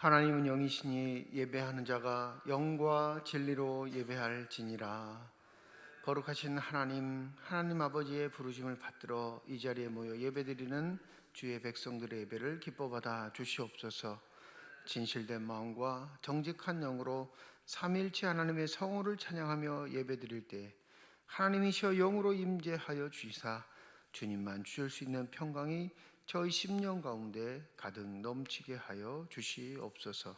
하나님은 영이시니 예배하는 자가 영과 진리로 예배할지니라. 거룩하신 하나님 아버지의 부르심을 받들어 이 자리에 모여 예배드리는 주의 백성들의 예배를 기뻐받아 주시옵소서. 진실된 마음과 정직한 영으로 삼위일체 하나님의 성호를 찬양하며 예배드릴 때 하나님이시여 영으로 임재하여 주시사 주님만 주실 수 있는 평강이 저희 심령 가운데 가득 넘치게 하여 주시옵소서.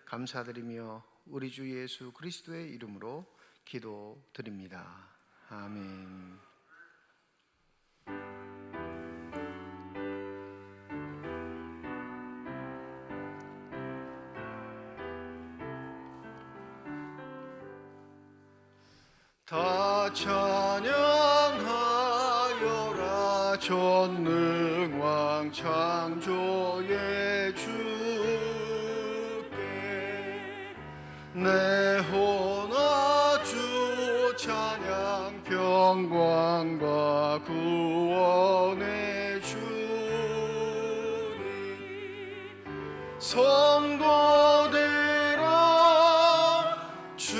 감사드리며 우리 주 예수 그리스도의 이름으로 기도드립니다. 아멘. 다 찬양하여라 전능왕 창조의 주께 내 혼아 주 찬양 평강과 구원의 주님 성도들아 주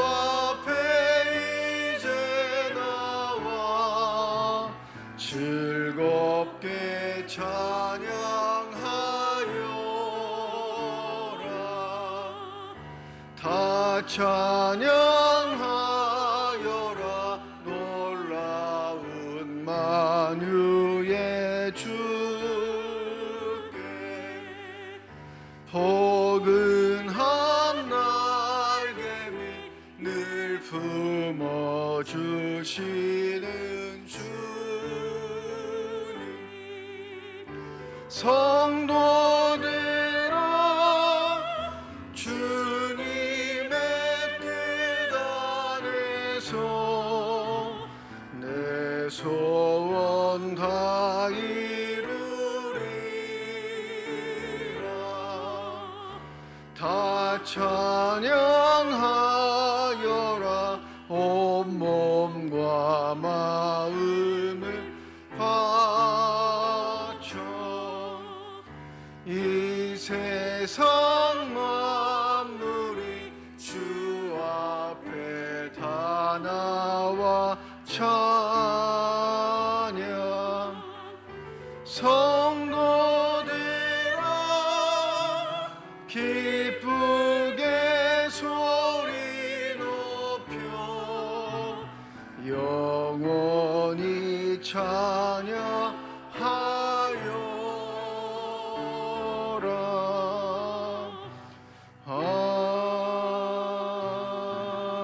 앞에 이제 나와 즐겁게 찬양하여라. 다 찬양하여라. 놀라운 만유의 주께 포근한 날개미 늘 품어주시는 주님 성도들아 주님의 뜻 안에서 내 소원 다 이루리라. 다 찬양하여라. 온몸과 마음을 바쳐 이 세상 만물이 주 앞에 다 나와 찬양 성도들아 기쁘게 소리 높여 영원히 찬양하여라.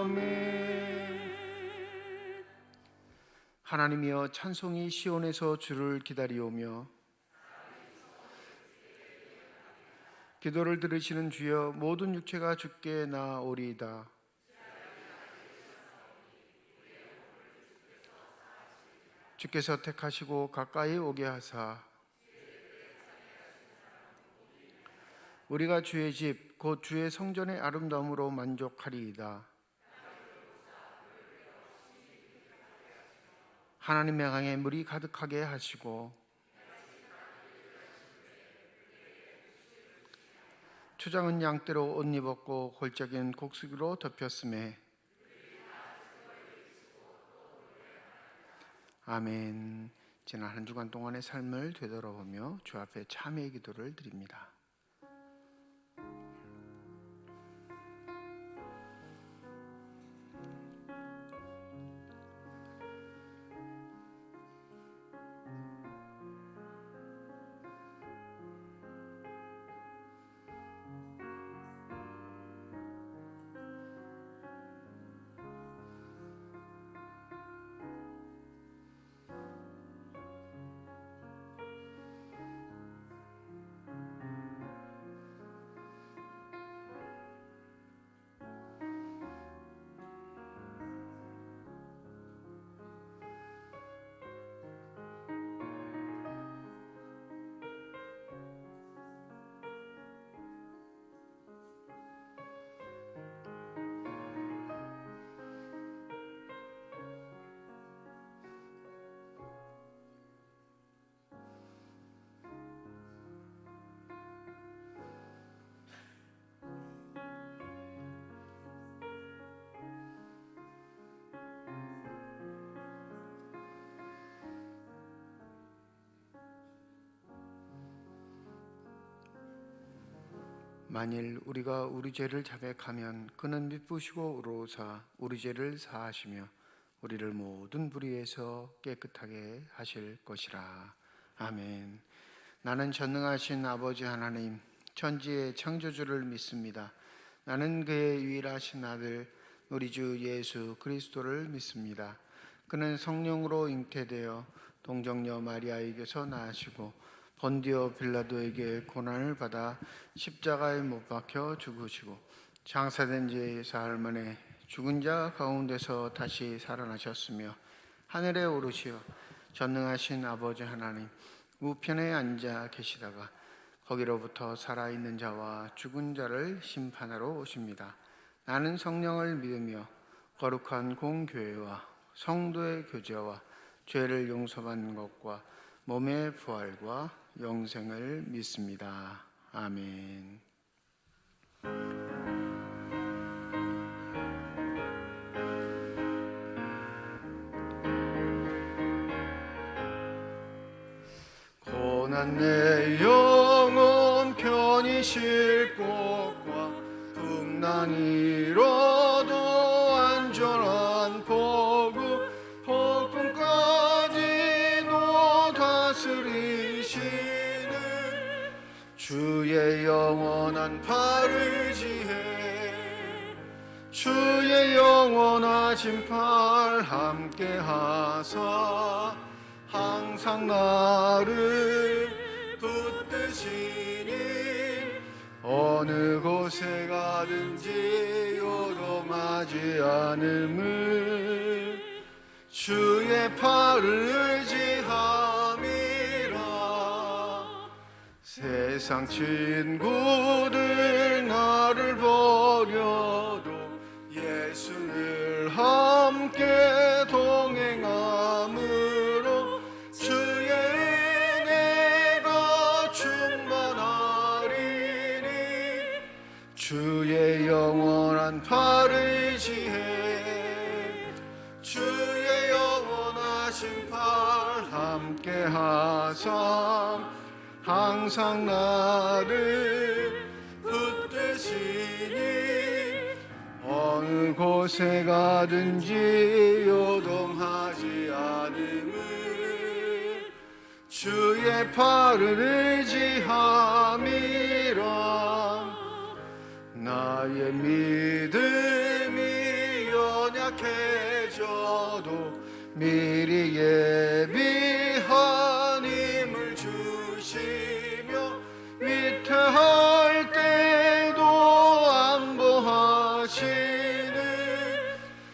아멘. 하나님이여 찬송이 시온에서 주를 기다리오며 기도를 들으시는 주여 모든 육체가 주께 나아오리이다. 주께서 택하시고 가까이 오게 하사 우리가 주의 집 곧 주의 성전의 아름다움으로 만족하리이다. 하나님의 강에 물이 가득하게 하시고 초장은 양떼로 옷 입었고 골짜기는 곡식으로 덮였음에. 아멘. 지난 한 주간 동안의 삶을 되돌아보며 주 앞에 참회의 기도를 드립니다. 만일 우리가 우리 죄를 자백하면 그는 미쁘시고 의로우사 우리 죄를 사하시며 우리를 모든 불의에서 깨끗하게 하실 것이라. 아멘. 나는 전능하신 아버지 하나님 천지의 창조주를 믿습니다. 나는 그의 유일하신 아들 우리 주 예수 그리스도를 믿습니다. 그는 성령으로 잉태되어 동정녀 마리아에게서 나시고 본디오 빌라도에게 고난을 받아 십자가에 못 박혀 죽으시고 장사된 지 사흘 만에 죽은 자 가운데서 다시 살아나셨으며 하늘에 오르시어 전능하신 아버지 하나님 우편에 앉아 계시다가 거기로부터 살아있는 자와 죽은 자를 심판하러 오십니다. 나는 성령을 믿으며 거룩한 공교회와 성도의 교제와 죄를 용서받는 것과 몸의 부활과 영생을 믿습니다. 아멘. 고난 내 영혼 편히 쉴 곳과 풍랑 이뤄도 안전한 복음 폭풍까지도 다스리시는 주의 영원한 팔을 지해 주의 영원하신 팔 함께 하사 항상 나를 붙드시니 어느 곳에 가든지 요동하지 않음을 주의 팔을 의지함이라. 세상 친구들 나를 버려도 예수를 함께 동행함으로 주의 은혜가 충만하리니 주의 영원한 팔을 지해 주의 영원하신 팔 함께 하사 항상 나를 붙드시니 어느 곳에 가든지 요동하지 않음을 주의 팔을 의지함이라. 나의 믿음이 연약해져도 미리 예비한 힘을 주시며 위태할 때도 안보하시는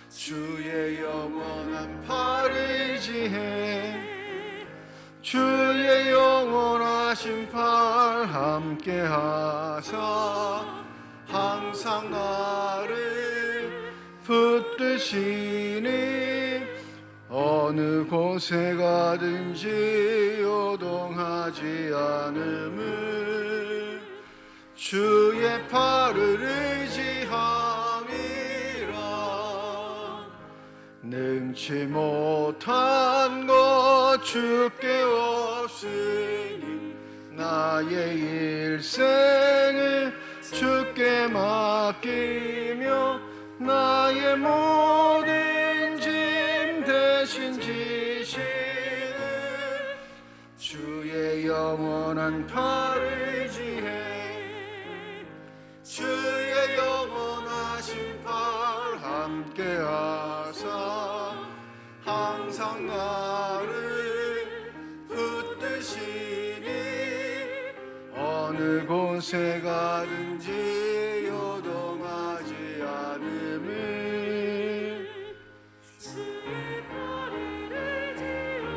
주의 영원한 팔을 지해 주의 영원하신 팔 함께 하사 항상 나를 붙드시니 어느 곳에 가든지 요동하지 않음을 주의 팔을 의지함이라. 능치 못한 것 주께 없으니 나의 일생을 주께 맡기며 나의 모든 짐 대신 지시는 주의 영원한 팔을 의지해 주의 영원하신 팔 함께 하사 항상 나를 붙드시니 어느 곳에 가든지 요동하지 않음을 주의 팔을 의지함이라.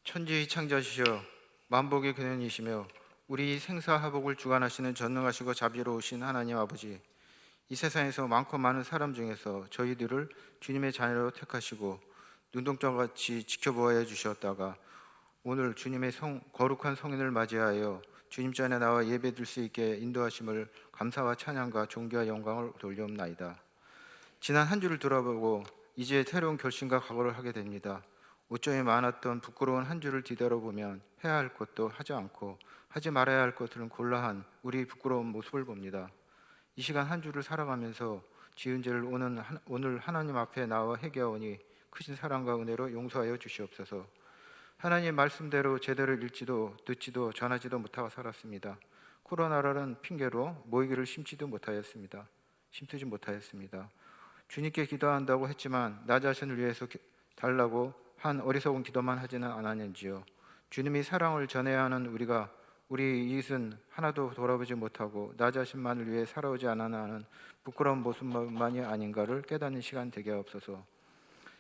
천지의 창조주시여 만복의 근원이시며 우리 생사화복을 주관하시는 전능하시고 자비로우신 하나님 아버지, 이 세상에서 많고 많은 사람 중에서 저희들을 주님의 자녀로 택하시고 눈동자같이 지켜보아 주셨다가 오늘 주님의 거룩한 성인을 맞이하여 주님 전에 나와 예배드릴 수 있게 인도하심을 감사와 찬양과 존귀와 영광을 돌려옵나이다. 지난 한 주를 돌아보고 이제 새로운 결심과 각오를 하게 됩니다. 오점이 많았던 부끄러운 한 주를 뒤돌아보면 해야 할 것도 하지 않고 하지 말아야 할 것들은 골라한 우리 부끄러운 모습을 봅니다. 이 시간 한 주를 살아가면서 지은 죄를 오늘 하나님 앞에 나와 회개하오니 크신 사랑과 은혜로 용서하여 주시옵소서. 하나님 말씀대로 제대로 읽지도 듣지도 전하지도 못하고 살았습니다. 코로나라는 핑계로 모이기를 심지지 못하였습니다. 주님께 기도한다고 했지만 나 자신을 위해서 달라고 한 어리석은 기도만 하지는 않았는지요. 주님이 사랑을 전해야 하는 우리가 우리 이웃은 하나도 돌아보지 못하고 나 자신만을 위해 살아오지 않았나 하는 부끄러운 모습만이 아닌가를 깨닫는 시간 되게 하옵소서.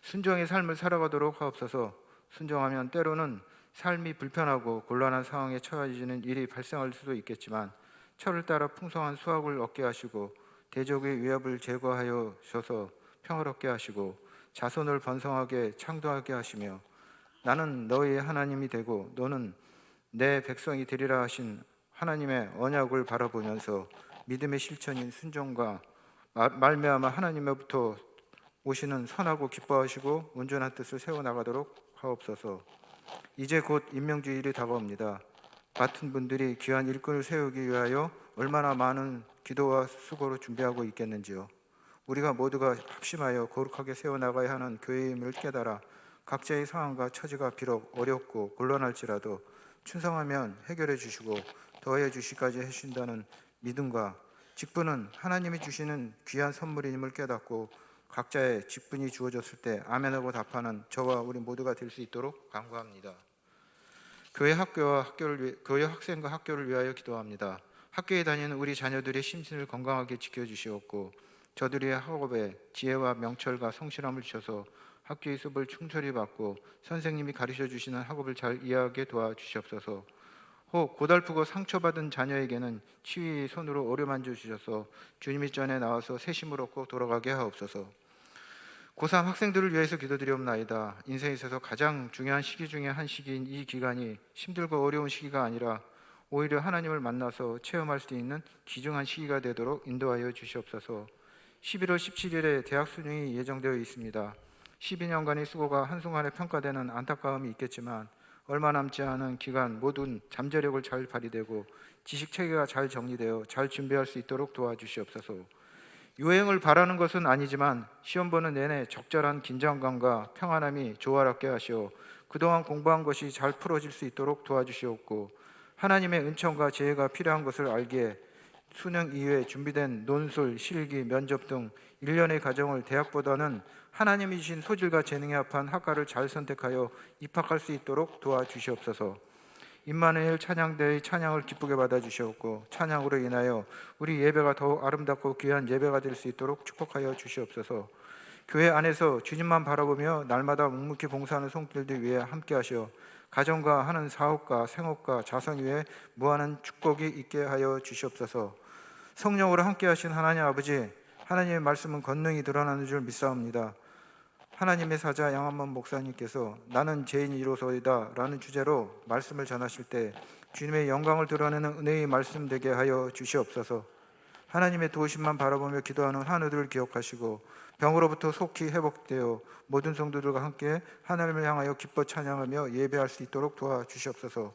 순종의 삶을 살아가도록 하옵소서. 순종하면 때로는 삶이 불편하고 곤란한 상황에 처해지는 일이 발생할 수도 있겠지만 철을 따라 풍성한 수확을 얻게 하시고 대적의 위협을 제거하여 주셔서 평화롭게 하시고 자손을 번성하게 창조하게 하시며 나는 너희의 하나님이 되고 너는 내 백성이 되리라 하신 하나님의 언약을 바라보면서 믿음의 실천인 순종과 말미암아 하나님으로부터 오시는 선하고 기뻐하시고 온전한 뜻을 세워나가도록 하옵소서. 이제 곧 임명주일이 다가옵니다. 맡은 분들이 귀한 일꾼을 세우기 위하여 얼마나 많은 기도와 수고로 준비하고 있겠는지요. 우리가 모두가 합심하여 거룩하게 세워나가야 하는 교회임을 깨달아 각자의 상황과 처지가 비록 어렵고 곤란할지라도 충성하면 해결해 주시고 더해 주시기까지 해주신다는 믿음과 직분은 하나님이 주시는 귀한 선물임을 깨닫고 각자의 직분이 주어졌을 때 아멘하고 답하는 저와 우리 모두가 될 수 있도록 간구합니다. 교회 학생과 학교를 위하여 기도합니다. 학교에 다니는 우리 자녀들의 심신을 건강하게 지켜주시옵고 저들의 학업에 지혜와 명철과 성실함을 주셔서 학교의 수업을 충실히 받고 선생님이 가르쳐 주시는 학업을 잘 이해하게 도와주시옵소서. 혹 고달프고 상처받은 자녀에게는 치유의 손으로 어루만져 주셔서 주님의 전에 나와서 새 힘을 얻고 돌아가게 하옵소서. 고3 학생들을 위해서 기도드리옵나이다. 인생에 있어서 가장 중요한 시기 중에 한 시기인 이 기간이 힘들고 어려운 시기가 아니라 오히려 하나님을 만나서 체험할 수 있는 귀중한 시기가 되도록 인도하여 주시옵소서. 11월 17일에 대학 수능이 예정되어 있습니다. 12년간의 수고가 한순간에 평가되는 안타까움이 있겠지만 얼마 남지 않은 기간 모든 잠재력을 잘 발휘되고 지식 체계가 잘 정리되어 잘 준비할 수 있도록 도와주시옵소서. 유행을 바라는 것은 아니지만 시험 보는 내내 적절한 긴장감과 평안함이 조화롭게 하시어 그동안 공부한 것이 잘 풀어질 수 있도록 도와주시옵고 하나님의 은총과 지혜가 필요한 것을 알기에 수능 이후에 준비된 논술, 실기, 면접 등 일련의 과정을 대학보다는 하나님이 주신 소질과 재능에 합한 학과를 잘 선택하여 입학할 수 있도록 도와주시옵소서. 임마누엘 찬양대의 찬양을 기쁘게 받아주시옵고 찬양으로 인하여 우리 예배가 더욱 아름답고 귀한 예배가 될 수 있도록 축복하여 주시옵소서. 교회 안에서 주님만 바라보며 날마다 묵묵히 봉사하는 손길들 위해 함께하시어 가정과 하는 사업과 생업과 자선 위에 무한한 축복이 있게 하여 주시옵소서. 성령으로 함께하신 하나님 아버지, 하나님의 말씀은 권능이 드러나는 줄 믿사옵니다. 하나님의 사자 양한만 목사님께서 나는 죄인이로소이다 라는 주제로 말씀을 전하실 때 주님의 영광을 드러내는 은혜의 말씀 되게 하여 주시옵소서. 하나님의 도우심만 바라보며 기도하는 한우들을 기억하시고 병으로부터 속히 회복되어 모든 성도들과 함께 하나님을 향하여 기뻐 찬양하며 예배할 수 있도록 도와주시옵소서.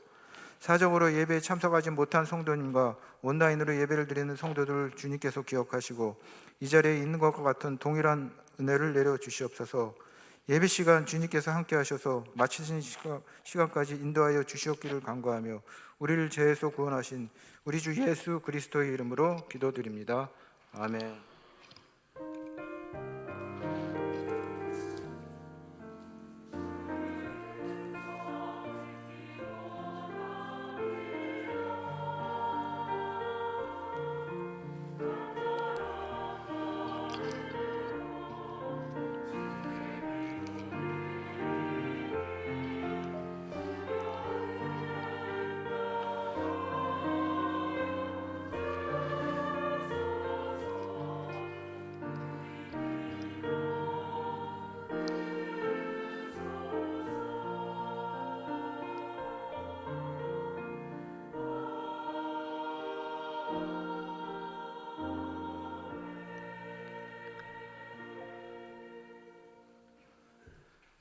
사적으로 예배에 참석하지 못한 성도님과 온라인으로 예배를 드리는 성도들을 주님께서 기억하시고 이 자리에 있는 것과 같은 동일한 은혜를 내려주시옵소서. 예배 시간 주님께서 함께 하셔서 마치신 시간까지 인도하여 주시옵기를 간구하며 우리를 죄에서 구원하신 우리 주 예수 그리스도의 이름으로 기도드립니다. 아멘.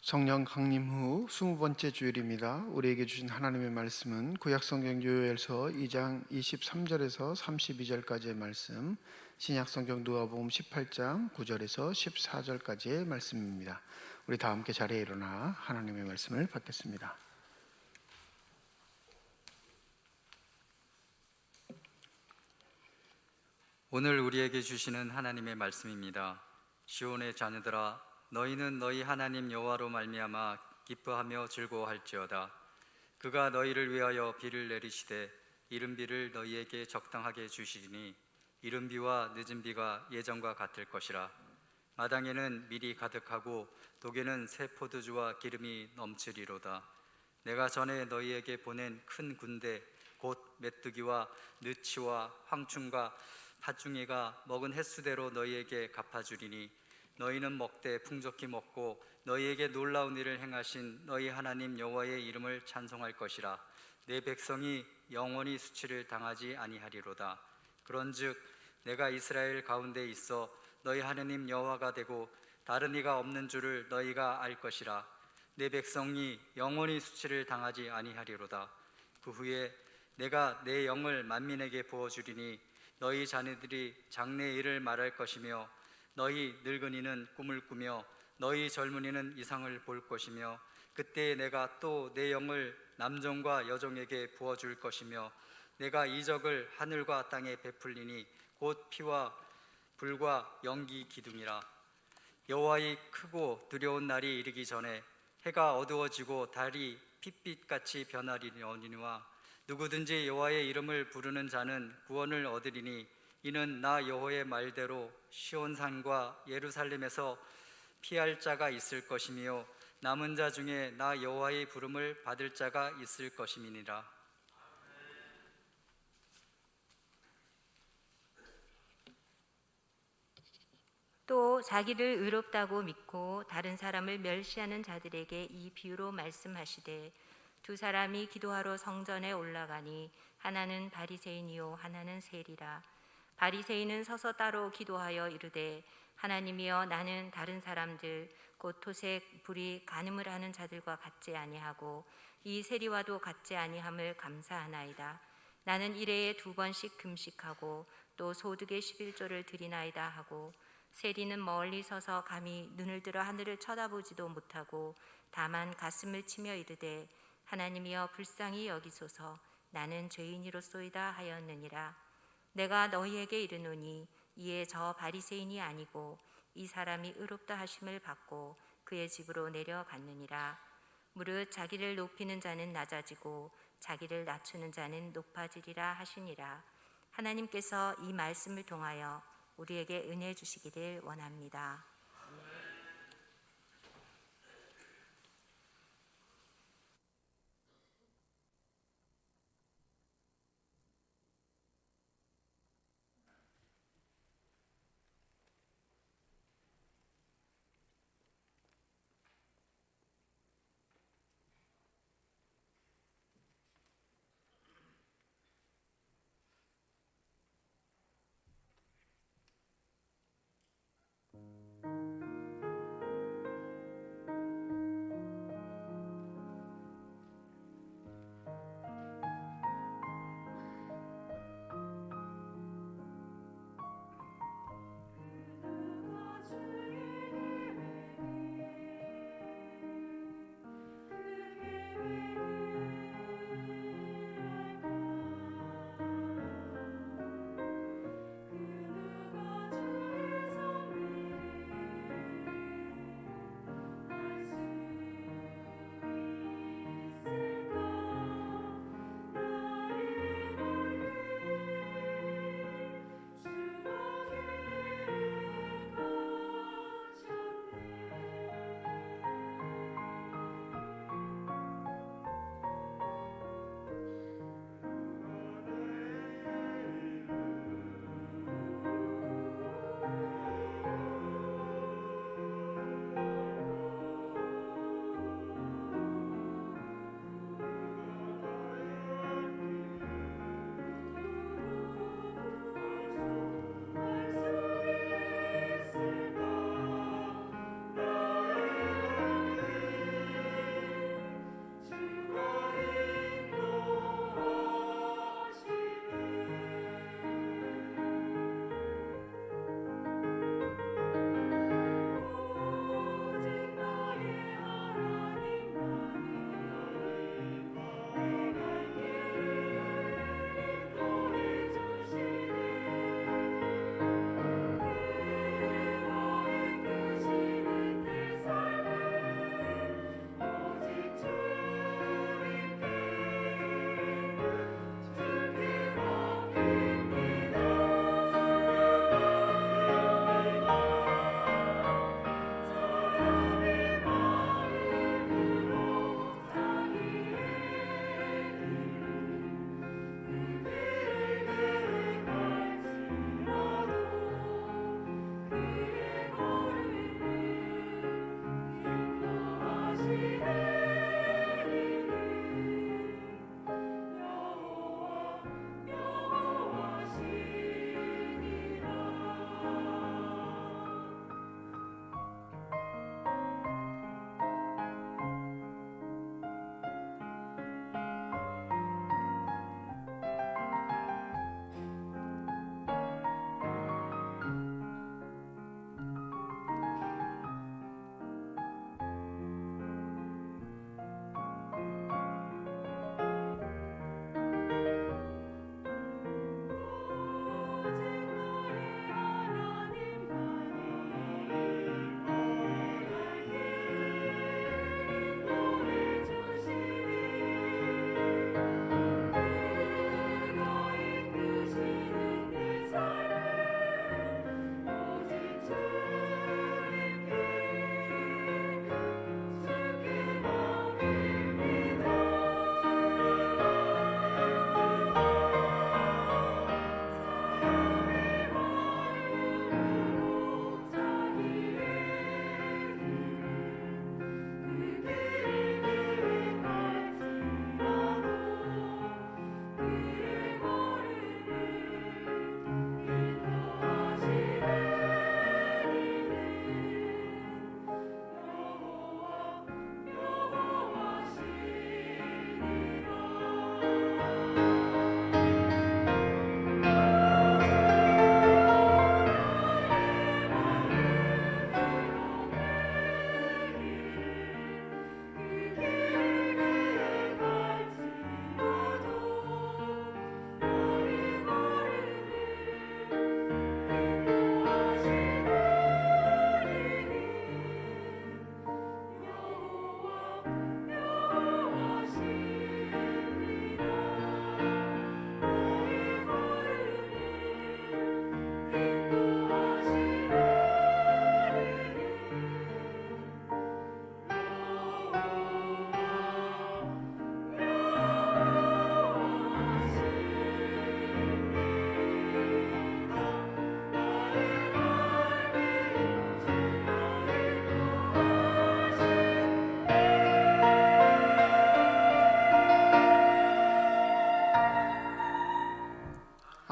성령 강림 후 20번째 주일입니다. 우리에게 주신 하나님의 말씀은 구약성경 요엘서 2장 23절에서 32절까지의 말씀, 신약성경 누가복음 18장 9절에서 14절까지의 말씀입니다. 우리 다 함께 자리에 일어나 하나님의 말씀을 받겠습니다. 오늘 우리에게 주시는 하나님의 말씀입니다. 시온의 자녀들아, 너희는 너희 하나님 여호와로 말미암아 기뻐하며 즐거워할지어다. 그가 너희를 위하여 비를 내리시되 이른 비를 너희에게 적당하게 주시리니 이른 비와 늦은 비가 예전과 같을 것이라. 마당에는 밀이 가득하고 독에는 새 포도주와 기름이 넘치리로다. 내가 전에 너희에게 보낸 큰 군대 곧 메뚜기와 느치와 황충과 팥중이가 먹은 횟수대로 너희에게 갚아주리니 너희는 먹되 풍족히 먹고 너희에게 놀라운 일을 행하신 너희 하나님 여호와의 이름을 찬송할 것이라. 내 백성이 영원히 수치를 당하지 아니하리로다. 그런즉 내가 이스라엘 가운데 있어 너희 하나님 여호와가 되고 다른 이가 없는 줄을 너희가 알 것이라. 내 백성이 영원히 수치를 당하지 아니하리로다. 그 후에 내가 내 영을 만민에게 부어주리니 너희 자녀들이 장래 일을 말할 것이며 너희 늙은이는 꿈을 꾸며 너희 젊은이는 이상을 볼 것이며 그때 내가 또 내 영을 남종과 여종에게 부어줄 것이며 내가 이적을 하늘과 땅에 베풀리니 곧 피와 불과 연기 기둥이라. 여호와의 크고 두려운 날이 이르기 전에 해가 어두워지고 달이 핏빛같이 변하리니와 누구든지 여호와의 이름을 부르는 자는 구원을 얻으리니 이는 나 여호와의 말대로 시온산과 예루살렘에서 피할 자가 있을 것이며 남은 자 중에 나 여호와의 부름을 받을 자가 있을 것임이니라. 또 자기를 의롭다고 믿고 다른 사람을 멸시하는 자들에게 이 비유로 말씀하시되 두 사람이 기도하러 성전에 올라가니 하나는 바리새인이요 하나는 세리라. 바리새인은 서서 따로 기도하여 이르되 하나님이여 나는 다른 사람들 곧 토색 불이 간음을 하는 자들과 같지 아니하고 이 세리와도 같지 아니함을 감사하나이다. 나는 일해에 2번씩 금식하고 또 소득의 11조를 드리나이다 하고 세리는 멀리 서서 감히 눈을 들어 하늘을 쳐다보지도 못하고 다만 가슴을 치며 이르되 하나님이여 불쌍히 여기소서 나는 죄인이로소이다 하였느니라. 내가 너희에게 이르노니 이에 저 바리새인이 아니고 이 사람이 의롭다 하심을 받고 그의 집으로 내려갔느니라. 무릇 자기를 높이는 자는 낮아지고 자기를 낮추는 자는 높아지리라 하시니라. 하나님께서 이 말씀을 통하여 우리에게 은혜 주시기를 원합니다.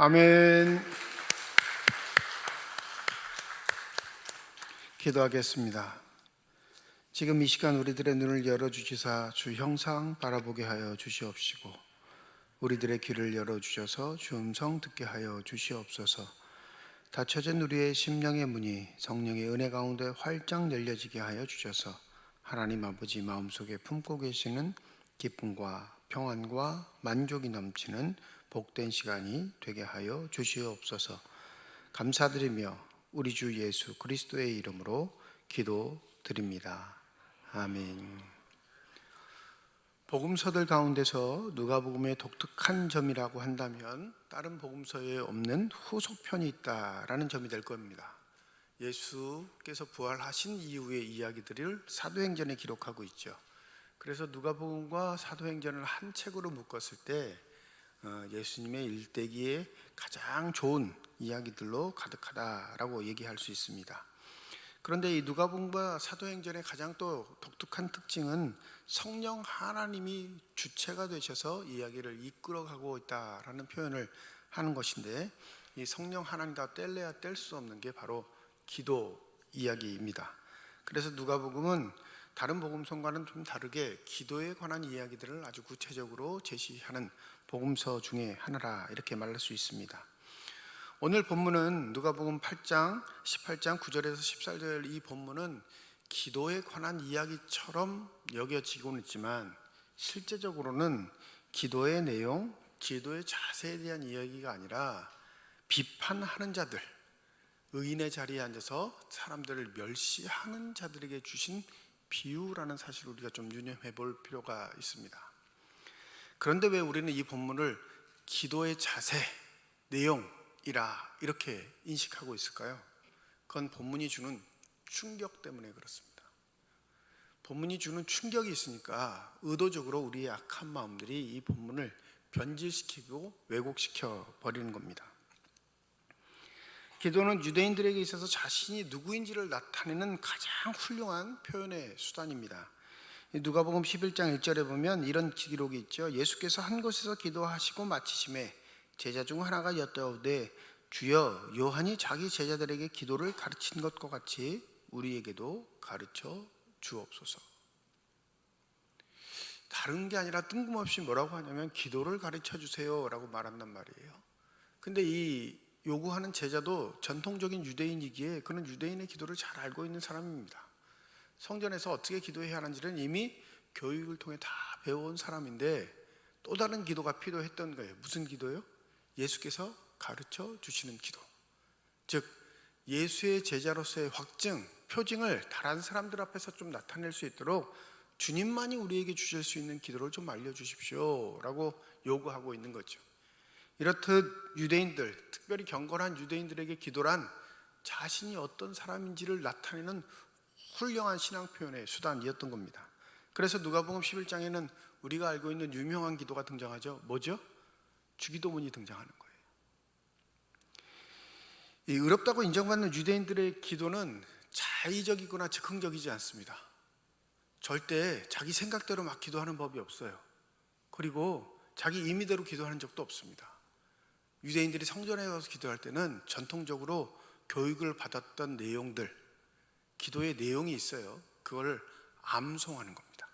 아멘. 기도하겠습니다. 지금 이 시간 우리들의 눈을 열어주시사 주 형상 바라보게 하여 주시옵시고 우리들의 귀를 열어주셔서 주 음성 듣게 하여 주시옵소서. 닫혀진 우리의 심령의 문이 성령의 은혜 가운데 활짝 열려지게 하여 주셔서 하나님 아버지 마음속에 품고 계시는 기쁨과 평안과 만족이 넘치는 복된 시간이 되게 하여 주시옵소서. 감사드리며 우리 주 예수 그리스도의 이름으로 기도드립니다. 아멘. 복음서들 가운데서 누가복음의 독특한 점이라고 한다면 다른 복음서에 없는 후속편이 있다라는 점이 될 겁니다. 예수께서 부활하신 이후의 이야기들을 사도행전에 기록하고 있죠. 그래서 누가복음과 사도행전을 한 책으로 묶었을 때 예수님의 일대기에 가장 좋은 이야기들로 가득하다라고 얘기할 수 있습니다. 그런데 이 누가복음과 사도행전의 가장 또 독특한 특징은 성령 하나님이 주체가 되셔서 이야기를 이끌어가고 있다라는 표현을 하는 것인데, 이 성령 하나님과 뗄래야 뗄 수 없는 게 바로 기도 이야기입니다. 그래서 누가복음은 다른 복음서과는 좀 다르게 기도에 관한 이야기들을 아주 구체적으로 제시하는 복음서 중에 하나라 이렇게 말할 수 있습니다. 오늘 본문은 누가복음 8장 18장 9절에서 14절 이 본문은 기도에 관한 이야기처럼 여겨지고는 있지만 실제적으로는 기도의 내용, 기도의 자세에 대한 이야기가 아니라 비판하는 자들, 의인의 자리에 앉아서 사람들을 멸시하는 자들에게 주신 비유라는 사실을 우리가 좀 유념해 볼 필요가 있습니다. 그런데 왜 우리는 이 본문을 기도의 자세, 내용이라 이렇게 인식하고 있을까요? 그건 본문이 주는 충격 때문에 그렇습니다. 본문이 주는 충격이 있으니까 의도적으로 우리의 악한 마음들이 이 본문을 변질시키고 왜곡시켜 버리는 겁니다. 기도는 유대인들에게 있어서 자신이 누구인지를 나타내는 가장 훌륭한 표현의 수단입니다. 누가복음 11장 1절에 보면 이런 기록이 있죠. 예수께서 한 곳에서 기도하시고 마치심에 제자 중 하나가 여짜오되 주여, 요한이 자기 제자들에게 기도를 가르친 것과 같이 우리에게도 가르쳐 주옵소서. 다른 게 아니라 뜬금없이 뭐라고 하냐면 기도를 가르쳐 주세요 라고 말한단 말이에요. 근데 이 요구하는 제자도 전통적인 유대인이기에 그는 유대인의 기도를 잘 알고 있는 사람입니다. 성전에서 어떻게 기도해야 하는지는 이미 교육을 통해 다 배워온 사람인데 또 다른 기도가 필요했던 거예요. 무슨 기도요? 예수께서 가르쳐 주시는 기도. 즉 예수의 제자로서의 확증, 표징을 다른 사람들 앞에서 좀 나타낼 수 있도록 주님만이 우리에게 주실 수 있는 기도를 좀 알려주십시오 라고 요구하고 있는 거죠. 이렇듯 유대인들, 특별히 경건한 유대인들에게 기도란 자신이 어떤 사람인지를 나타내는 훌륭한 신앙 표현의 수단이었던 겁니다. 그래서 누가복음 11장에는 우리가 알고 있는 유명한 기도가 등장하죠. 뭐죠? 주기도문이 등장하는 거예요. 이 의롭다고 인정받는 유대인들의 기도는 자의적이거나 즉흥적이지 않습니다. 절대 자기 생각대로 막 기도하는 법이 없어요. 그리고 자기 임의대로 기도하는 적도 없습니다. 유대인들이 성전에 가서 기도할 때는 전통적으로 교육을 받았던 내용들, 기도의 내용이 있어요. 그걸 암송하는 겁니다.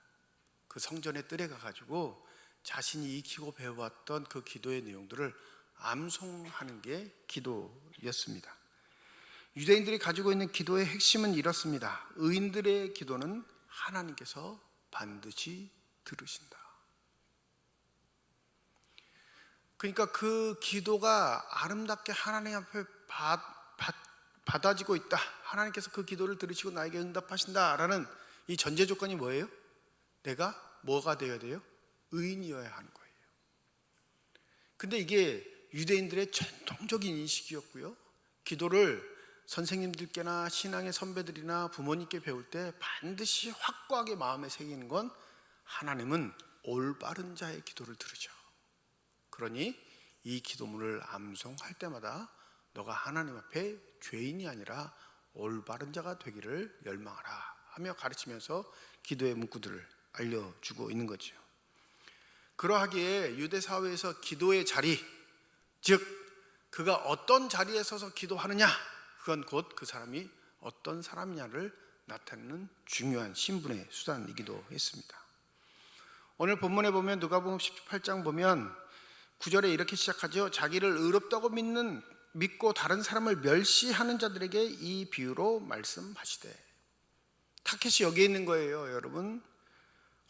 그 성전의 뜰에 가가지고 자신이 익히고 배워왔던 그 기도의 내용들을 암송하는 게 기도였습니다. 유대인들이 가지고 있는 기도의 핵심은 이렇습니다. 의인들의 기도는 하나님께서 반드시 들으신다. 그러니까 그 기도가 아름답게 하나님 앞에 받아지고 있다. 하나님께서 그 기도를 들으시고 나에게 응답하신다라는 이 전제 조건이 뭐예요? 내가 뭐가 되어야 돼요? 의인이어야 하는 거예요. 근데 이게 유대인들의 전통적인 인식이었고요. 기도를 선생님들께나 신앙의 선배들이나 부모님께 배울 때 반드시 확고하게 마음에 새기는 건 하나님은 올바른 자의 기도를 들으죠. 그러니 이 기도문을 암송할 때마다 너가 하나님 앞에 죄인이 아니라 올바른 자가 되기를 열망하라 하며 가르치면서 기도의 문구들을 알려주고 있는 거죠. 그러하기에 유대 사회에서 기도의 자리, 즉 그가 어떤 자리에 서서 기도하느냐, 그건 곧 그 사람이 어떤 사람이냐를 나타내는 중요한 신분의 수단이기도 했습니다. 오늘 본문에 보면 누가복음 18장 보면 9절에 이렇게 시작하죠. 자기를 의롭다고 믿고 다른 사람을 멸시하는 자들에게 이 비유로 말씀하시되. 타켓이 여기에 있는 거예요. 여러분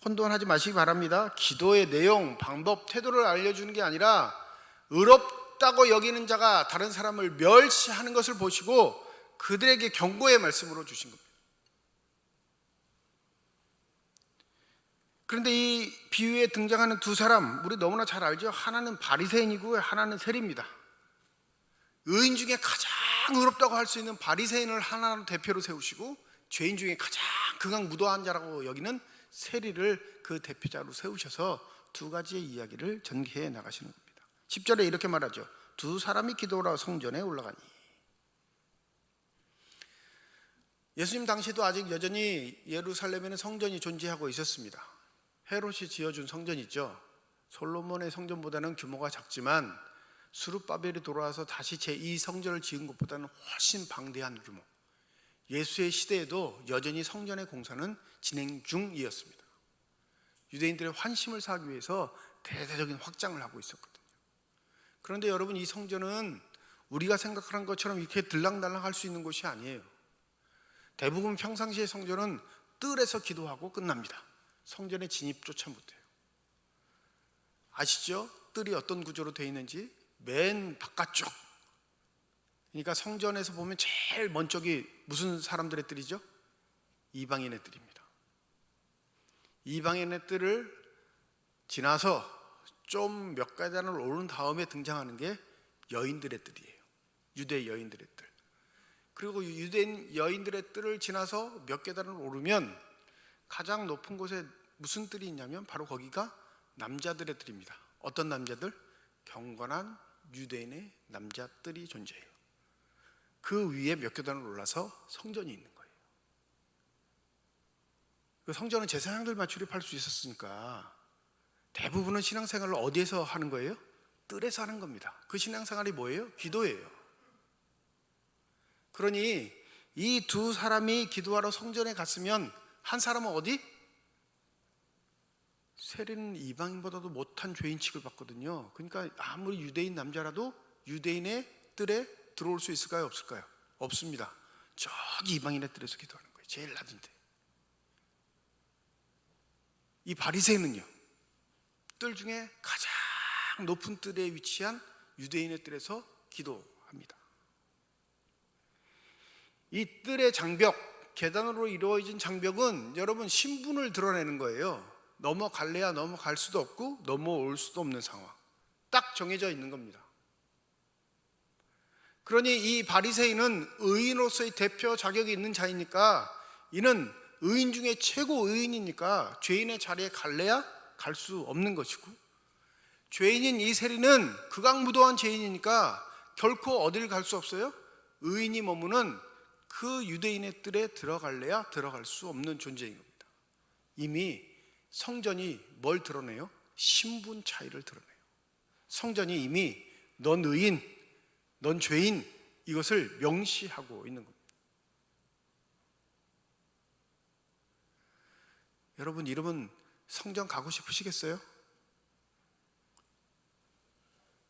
혼돈하지 마시기 바랍니다. 기도의 내용, 방법, 태도를 알려주는 게 아니라 의롭다고 여기는 자가 다른 사람을 멸시하는 것을 보시고 그들에게 경고의 말씀으로 주신 겁니다. 그런데 이 비유에 등장하는 두 사람, 우리 너무나 잘 알죠. 하나는 바리새인이고 하나는 세리입니다. 의인 중에 가장 의롭다고 할 수 있는 바리새인을 하나로 대표로 세우시고 죄인 중에 가장 극악무도한 자라고 여기는 세리를 그 대표자로 세우셔서 두 가지의 이야기를 전개해 나가시는 겁니다. 10절에 이렇게 말하죠. 두 사람이 기도하러 성전에 올라가니. 예수님 당시에도 아직 여전히 예루살렘에는 성전이 존재하고 있었습니다. 헤롯이 지어준 성전이죠. 솔로몬의 성전보다는 규모가 작지만 스룹바벨이 돌아와서 다시 제2성전을 지은 것보다는 훨씬 방대한 규모. 예수의 시대에도 여전히 성전의 공사는 진행 중이었습니다. 유대인들의 환심을 사기 위해서 대대적인 확장을 하고 있었거든요. 그런데 여러분, 이 성전은 우리가 생각하는 것처럼 이렇게 들락날락 할 수 있는 곳이 아니에요. 대부분 평상시의 성전은 뜰에서 기도하고 끝납니다. 성전에 진입조차 못해요. 아시죠? 뜰이 어떤 구조로 되어 있는지? 맨 바깥쪽, 그러니까 성전에서 보면 제일 먼 쪽이 무슨 사람들의 뜰이죠? 이방인의 뜰입니다. 이방인의 뜰을 지나서 좀 몇 계단을 오른 다음에 등장하는 게 여인들의 뜰이에요. 유대 여인들의 뜰. 그리고 유대 여인들의 뜰을 지나서 몇 계단을 오르면 가장 높은 곳에 무슨 뜰이 있냐면 바로 거기가 남자들의 뜰입니다. 어떤 남자들? 경건한 유대인의 남자 뜰이 존재해요. 그 위에 몇 계단을 올라서 성전이 있는 거예요. 그 성전은 제사장들만 출입할 수 있었으니까 대부분은 신앙생활을 어디에서 하는 거예요? 뜰에서 하는 겁니다. 그 신앙생활이 뭐예요? 기도예요. 그러니 이 두 사람이 기도하러 성전에 갔으면 한 사람은 어디? 세리는 이방인보다도 못한 죄인 취급을 받거든요. 그러니까 아무리 유대인 남자라도 유대인의 뜰에 들어올 수 있을까요? 없을까요? 없습니다. 저기 이방인의 뜰에서 기도하는 거예요. 제일 낮은 데. 이 바리새인은요, 뜰 중에 가장 높은 뜰에 위치한 유대인의 뜰에서 기도합니다. 이 뜰의 장벽, 계단으로 이루어진 장벽은 여러분 신분을 드러내는 거예요. 넘어갈래야 넘어갈 수도 없고 넘어올 수도 없는 상황, 딱 정해져 있는 겁니다. 그러니 이 바리새인은 의인으로서의 대표 자격이 있는 자이니까, 이는 의인 중에 최고 의인이니까 죄인의 자리에 갈래야 갈 수 없는 것이고, 죄인인 이 세리는 극악무도한 죄인이니까 결코 어딜 갈 수 없어요. 의인이 머무는 그 유대인의 뜰에 들어갈래야 들어갈 수 없는 존재인 겁니다. 이미 성전이 뭘 드러내요? 신분 차이를 드러내요. 성전이 이미 넌 의인, 넌 죄인, 이것을 명시하고 있는 겁니다. 여러분, 이러면 성전 가고 싶으시겠어요?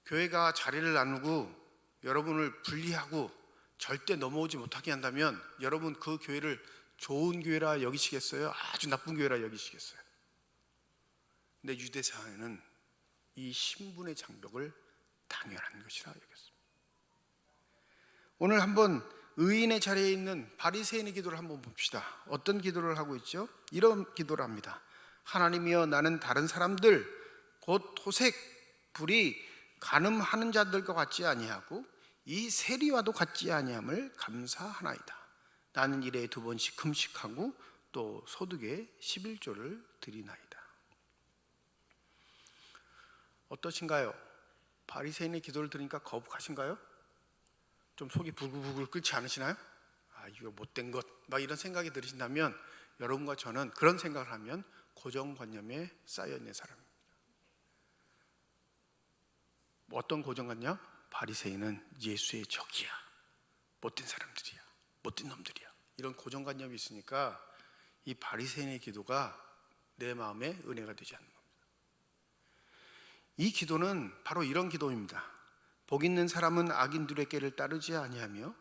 교회가 자리를 나누고 여러분을 분리하고 절대 넘어오지 못하게 한다면 여러분 그 교회를 좋은 교회라 여기시겠어요? 아주 나쁜 교회라 여기시겠어요? 근데 유대사회는 이 신분의 장벽을 당연한 것이라 여겼습니다. 오늘 한번 의인의 자리에 있는 바리새인의 기도를 한번 봅시다. 어떤 기도를 하고 있죠? 이런 기도를 합니다. 하나님이여, 나는 다른 사람들 곧 토색, 불이 간음하는 자들과 같지 아니하고 이 세리와도 같지 아니함을 감사하나이다. 나는 일에 2번씩 금식하고 또 소득의 11조를 드리나이다. 어떠신가요? 바리새인의 기도를 들으니까 거북하신가요? 좀 속이 부글부글 끓지 않으시나요? 아, 이거 못된 것, 막 이런 생각이 들으신다면 여러분과 저는 그런 생각을 하면 고정관념에 쌓여 있는 사람입니다. 어떤 고정관념? 바리새인은 예수의 적이야, 못된 사람들이야, 못된 놈들이야, 이런 고정관념이 있으니까 이 바리새인의 기도가 내 마음에 은혜가 되지 않는 겁니다. 이 기도는 바로 이런 기도입니다. 복 있는 사람은 악인들의 길을 따르지 아니하며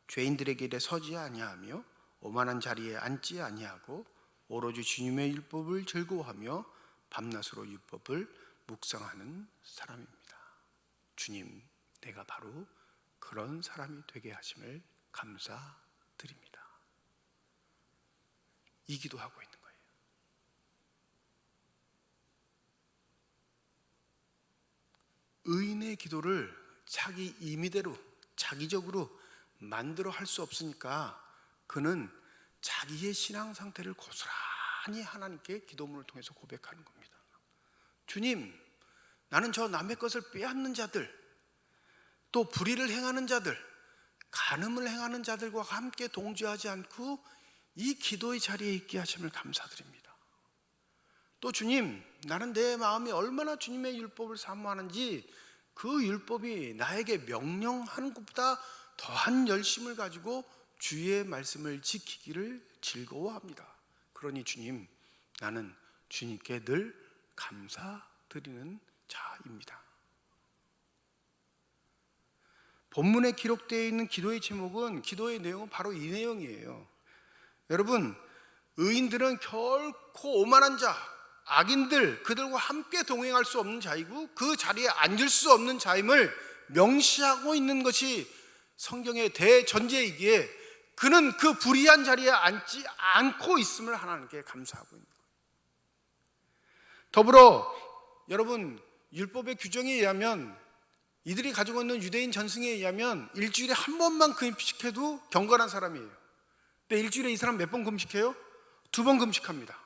죄인들의 길에 서지 아니하며 오만한 자리에 앉지 아니하고 오로지 주님의 율법을 즐거워하며 밤낮으로 율법을 묵상하는 사람입니다. 주님, 내가 바로 그런 사람이 되게 하심을 감사드립니다. 이 기도하고 있는 거예요. 의인의 기도를 자기 임의대로 자기적으로 만들어 할 수 없으니까 그는 자기의 신앙 상태를 고스란히 하나님께 기도문을 통해서 고백하는 겁니다. 주님, 나는 저 남의 것을 빼앗는 자들, 또 불의를 행하는 자들, 간음을 행하는 자들과 함께 동조하지 않고 이 기도의 자리에 있게 하심을 감사드립니다. 또 주님, 나는 내 마음이 얼마나 주님의 율법을 사모하는지 그 율법이 나에게 명령하는 것보다 더한 열심을 가지고 주의 말씀을 지키기를 즐거워합니다. 그러니 주님, 나는 주님께 늘 감사드리는 자입니다. 본문에 기록되어 있는 기도의 제목은, 기도의 내용은 바로 이 내용이에요. 여러분, 의인들은 결코 오만한 자, 악인들, 그들과 함께 동행할 수 없는 자이고 그 자리에 앉을 수 없는 자임을 명시하고 있는 것이 성경의 대전제이기에 그는 그 불의한 자리에 앉지 않고 있음을 하나님께 감사하고 있는 거예요. 더불어 여러분, 율법의 규정에 의하면, 이들이 가지고 있는 유대인 전승에 의하면 일주일에 한 번만 금식해도 경건한 사람이에요. 근데 일주일에 이 사람 몇 번 금식해요? 2번 금식합니다.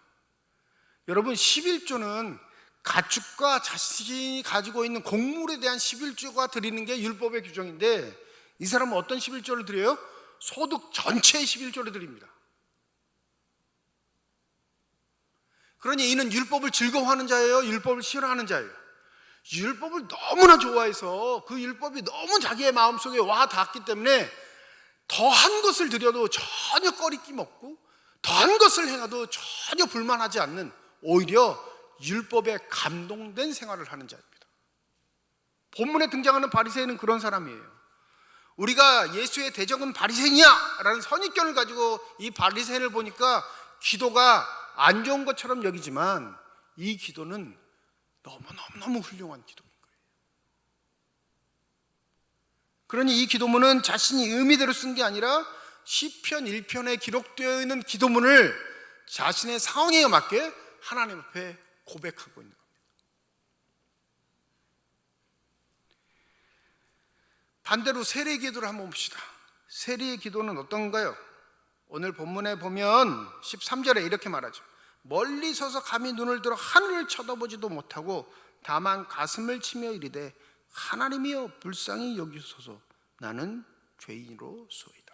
여러분, 11조는 가축과 자신이 가지고 있는 곡물에 대한 11조가 드리는 게 율법의 규정인데 이 사람은 어떤 11조를 드려요? 소득 전체의 11조를 드립니다. 그러니 이는 율법을 즐거워하는 자예요? 율법을 싫어하는 자예요? 율법을 너무나 좋아해서 그 율법이 너무 자기의 마음속에 와 닿았기 때문에 더한 것을 드려도 전혀 꺼리낌 없고 더한 것을 행해도 전혀 불만하지 않는, 오히려 율법에 감동된 생활을 하는 자입니다. 본문에 등장하는 바리새인은 그런 사람이에요. 우리가 예수의 대적은 바리새인이야 라는 선입견을 가지고 이 바리새인을 보니까 기도가 안 좋은 것처럼 여기지만 이 기도는 너무 훌륭한 기도인 거예요. 그러니 이 기도문은 자신이 의미대로 쓴 게 아니라 시편 1편에 기록되어 있는 기도문을 자신의 상황에 맞게 하나님 앞에 고백하고 있는 겁니다. 반대로 세례 기도를 한번 봅시다. 세례의 기도는 어떤가요? 오늘 본문에 보면 13절에 이렇게 말하죠. 멀리 서서 감히 눈을 들어 하늘을 쳐다보지도 못하고 다만 가슴을 치며 이르되 하나님이여 불쌍히 여기소서, 나는 죄인으로소이다.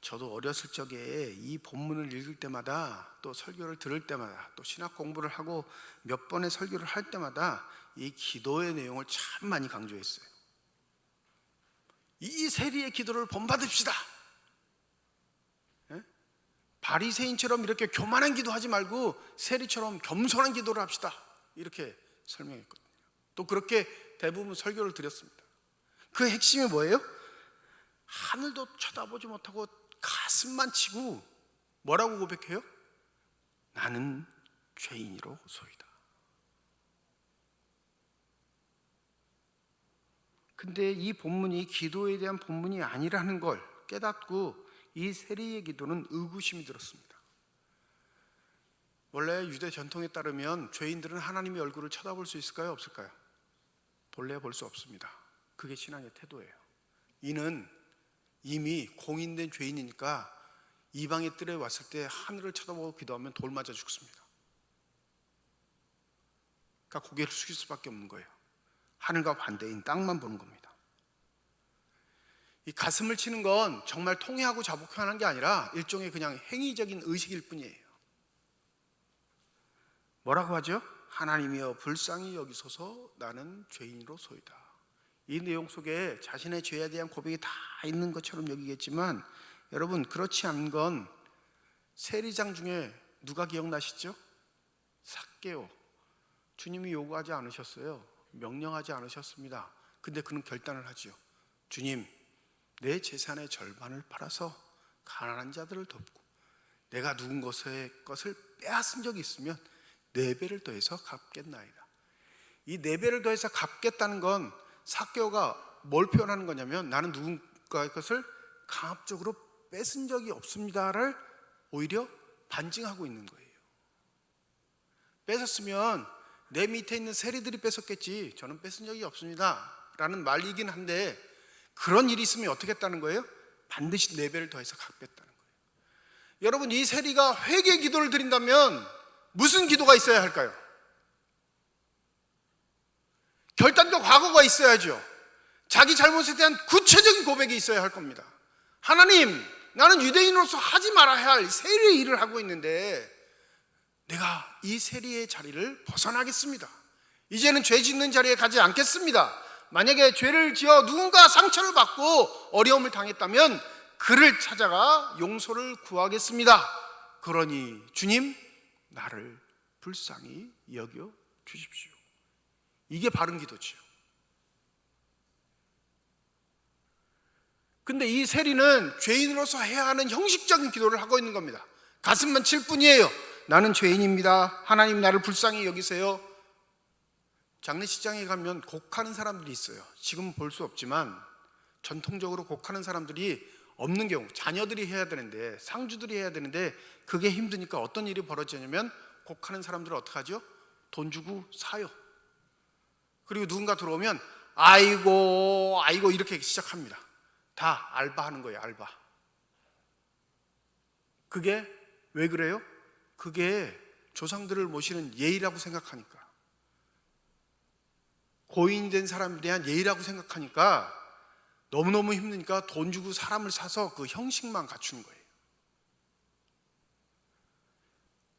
저도 어렸을 적에 이 본문을 읽을 때마다, 또 설교를 들을 때마다, 또 신학 공부를 하고 몇 번의 설교를 할 때마다 이 기도의 내용을 참 많이 강조했어요. 이 세리의 기도를 본받읍시다. 바리새인처럼 이렇게 교만한 기도하지 말고 세리처럼 겸손한 기도를 합시다, 이렇게 설명했거든요. 또 그렇게 대부분 설교를 드렸습니다. 그 핵심이 뭐예요? 하늘도 쳐다보지 못하고 가슴만 치고 뭐라고 고백해요? 나는 죄인이로소이다. 근데 이 본문이 기도에 대한 본문이 아니라는 걸 깨닫고 이 세리의 기도는 의구심이 들었습니다. 원래 유대 전통에 따르면 죄인들은 하나님의 얼굴을 쳐다볼 수 있을까요? 없을까요? 본래 볼 수 없습니다. 그게 신앙의 태도예요. 이는 이미 공인된 죄인이니까 이방의 뜰에 왔을 때 하늘을 쳐다보고 기도하면 돌 맞아 죽습니다. 그러니까 고개를 숙일 수밖에 없는 거예요. 하늘과 반대인 땅만 보는 겁니다. 이 가슴을 치는 건 정말 통회하고 자복하는 게 아니라 일종의 그냥 행위적인 의식일 뿐이에요. 뭐라고 하죠? 하나님이여 불쌍히 여기소서 나는 죄인으로소이다. 이 내용 속에 자신의 죄에 대한 고백이 다 있는 것처럼 여기겠지만 여러분 그렇지 않은 건 세리장 중에 누가 기억나시죠? 삭개오. 주님이 요구하지 않으셨어요. 명령하지 않으셨습니다. 근데 그는 결단을 하죠. 주님, 내 재산의 절반을 팔아서 가난한 자들을 돕고 내가 누군 것을 빼앗은 적이 있으면 4배를 더해서 갚겠나이다. 이 4배를 더해서 갚겠다는 건 삭개오가 뭘 표현하는 거냐면 나는 누군가의 것을 강압적으로 뺏은 적이 없습니다를 오히려 반증하고 있는 거예요. 뺏었으면 내 밑에 있는 세리들이 뺏었겠지 저는 뺏은 적이 없습니다 라는 말이긴 한데 그런 일이 있으면 어떻게 했다는 거예요? 반드시 4배를 더해서 갚겠다는 거예요. 여러분 이 세리가 회개 기도를 드린다면 무슨 기도가 있어야 할까요? 결단과 과거가 있어야죠. 자기 잘못에 대한 구체적인 고백이 있어야 할 겁니다. 하나님, 나는 유대인으로서 하지 말아야 할 세리의 일을 하고 있는데 내가 이 세리의 자리를 벗어나겠습니다. 이제는 죄 짓는 자리에 가지 않겠습니다. 만약에 죄를 지어 누군가 상처를 받고 어려움을 당했다면 그를 찾아가 용서를 구하겠습니다. 그러니 주님, 나를 불쌍히 여겨 주십시오. 이게 바른 기도지요. 근데 이 세리는 죄인으로서 해야 하는 형식적인 기도를 하고 있는 겁니다. 가슴만 칠 뿐이에요. 나는 죄인입니다. 하나님 나를 불쌍히 여기세요. 장례식장에 가면 곡하는 사람들이 있어요. 지금은 볼 수 없지만 전통적으로 곡하는 사람들이 없는 경우 자녀들이 해야 되는데 상주들이 해야 되는데 그게 힘드니까 어떤 일이 벌어지냐면 곡하는 사람들은 어떻게 하죠? 돈 주고 사요. 그리고 누군가 들어오면 아이고 아이고 이렇게 시작합니다. 다 알바하는 거예요. 알바. 그게 왜 그래요? 그게 조상들을 모시는 예의라고 생각하니까, 고인이 된 사람에 대한 예의라고 생각하니까 너무너무 힘드니까 돈 주고 사람을 사서 그 형식만 갖추는 거예요.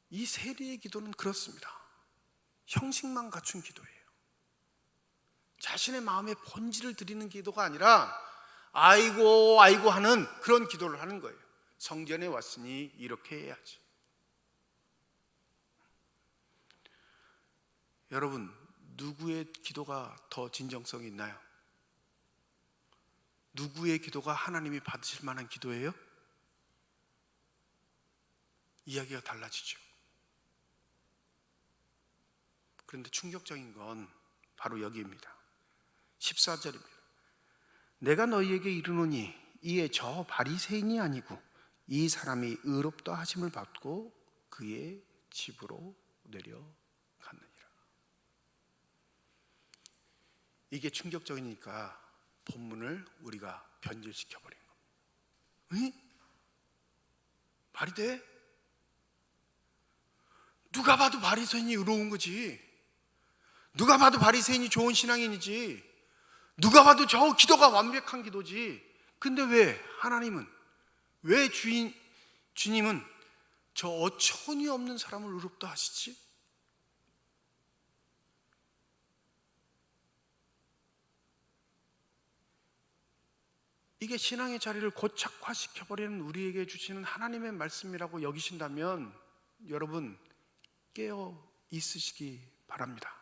이 세리의 기도는 그렇습니다. 형식만 갖춘 기도예요. 자신의 마음의 본질을 드리는 기도가 아니라 아이고 아이고 하는 그런 기도를 하는 거예요. 성전에 왔으니 이렇게 해야지. 여러분, 누구의 기도가 더 진정성이 있나요? 누구의 기도가 하나님이 받으실 만한 기도예요? 이야기가 달라지죠. 그런데 충격적인 건 바로 여기입니다. 14절입니다. 내가 너희에게 이르노니 이에 저 바리새인이 아니고 이 사람이 의롭다 하심을 받고 그의 집으로 내려갔느니라. 이게 충격적이니까 본문을 우리가 변질시켜 버린 겁니다. 응? 말이 돼? 누가 봐도 바리새인이 의로운 거지. 누가 봐도 바리새인이 좋은 신앙인이지. 누가 봐도 저 기도가 완벽한 기도지. 근데 왜 하나님은, 왜 주님은 저 어처구니 없는 사람을 의롭다 하시지? 이게 신앙의 자리를 고착화시켜버리는 우리에게 주시는 하나님의 말씀이라고 여기신다면 여러분 깨어 있으시기 바랍니다.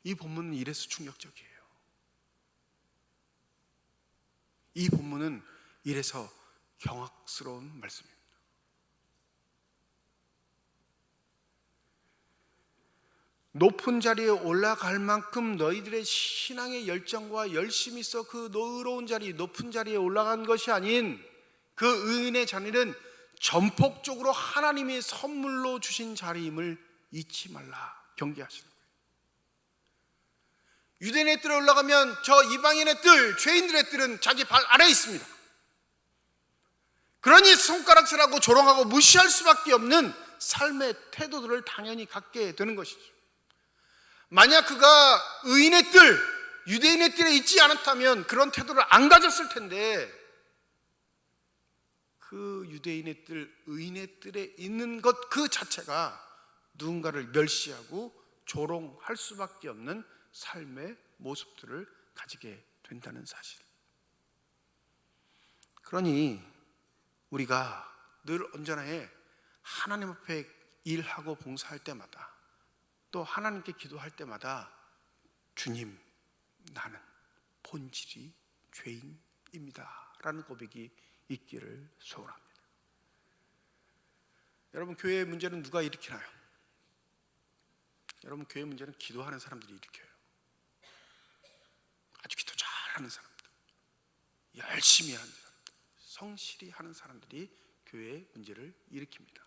이 본문은 이래서 충격적이에요. 이 본문은 이래서 경악스러운 말씀입니다. 높은 자리에 올라갈 만큼 너희들의 신앙의 열정과 열심이 있어 그 의로운 자리, 높은 자리에 올라간 것이 아닌 그 의인의 자리는 전폭적으로 하나님이 선물로 주신 자리임을 잊지 말라 경계하시는 거예요. 유대인의 뜰에 올라가면 저 이방인의 뜰, 죄인들의 뜰은 자기 발 아래에 있습니다. 그러니 손가락질하고 조롱하고 무시할 수밖에 없는 삶의 태도들을 당연히 갖게 되는 것이죠. 만약 그가 의인의 뜰, 유대인의 뜰에 있지 않았다면 그런 태도를 안 가졌을 텐데 그 유대인의들, 의인의들에 있는 것 그 자체가 누군가를 멸시하고 조롱할 수밖에 없는 삶의 모습들을 가지게 된다는 사실. 그러니 우리가 늘 언제나 하나님 앞에 일하고 봉사할 때마다, 또 하나님께 기도할 때마다 주님, 나는 본질이 죄인입니다 라는 고백이 있기를 소원합니다. 여러분, 교회의 문제는 누가 일으키나요? 여러분, 교회 문제는 기도하는 사람들이 일으켜요. 아주 기도 잘하는 사람들, 열심히 하는 사람들, 성실히 하는 사람들이 교회의 문제를 일으킵니다.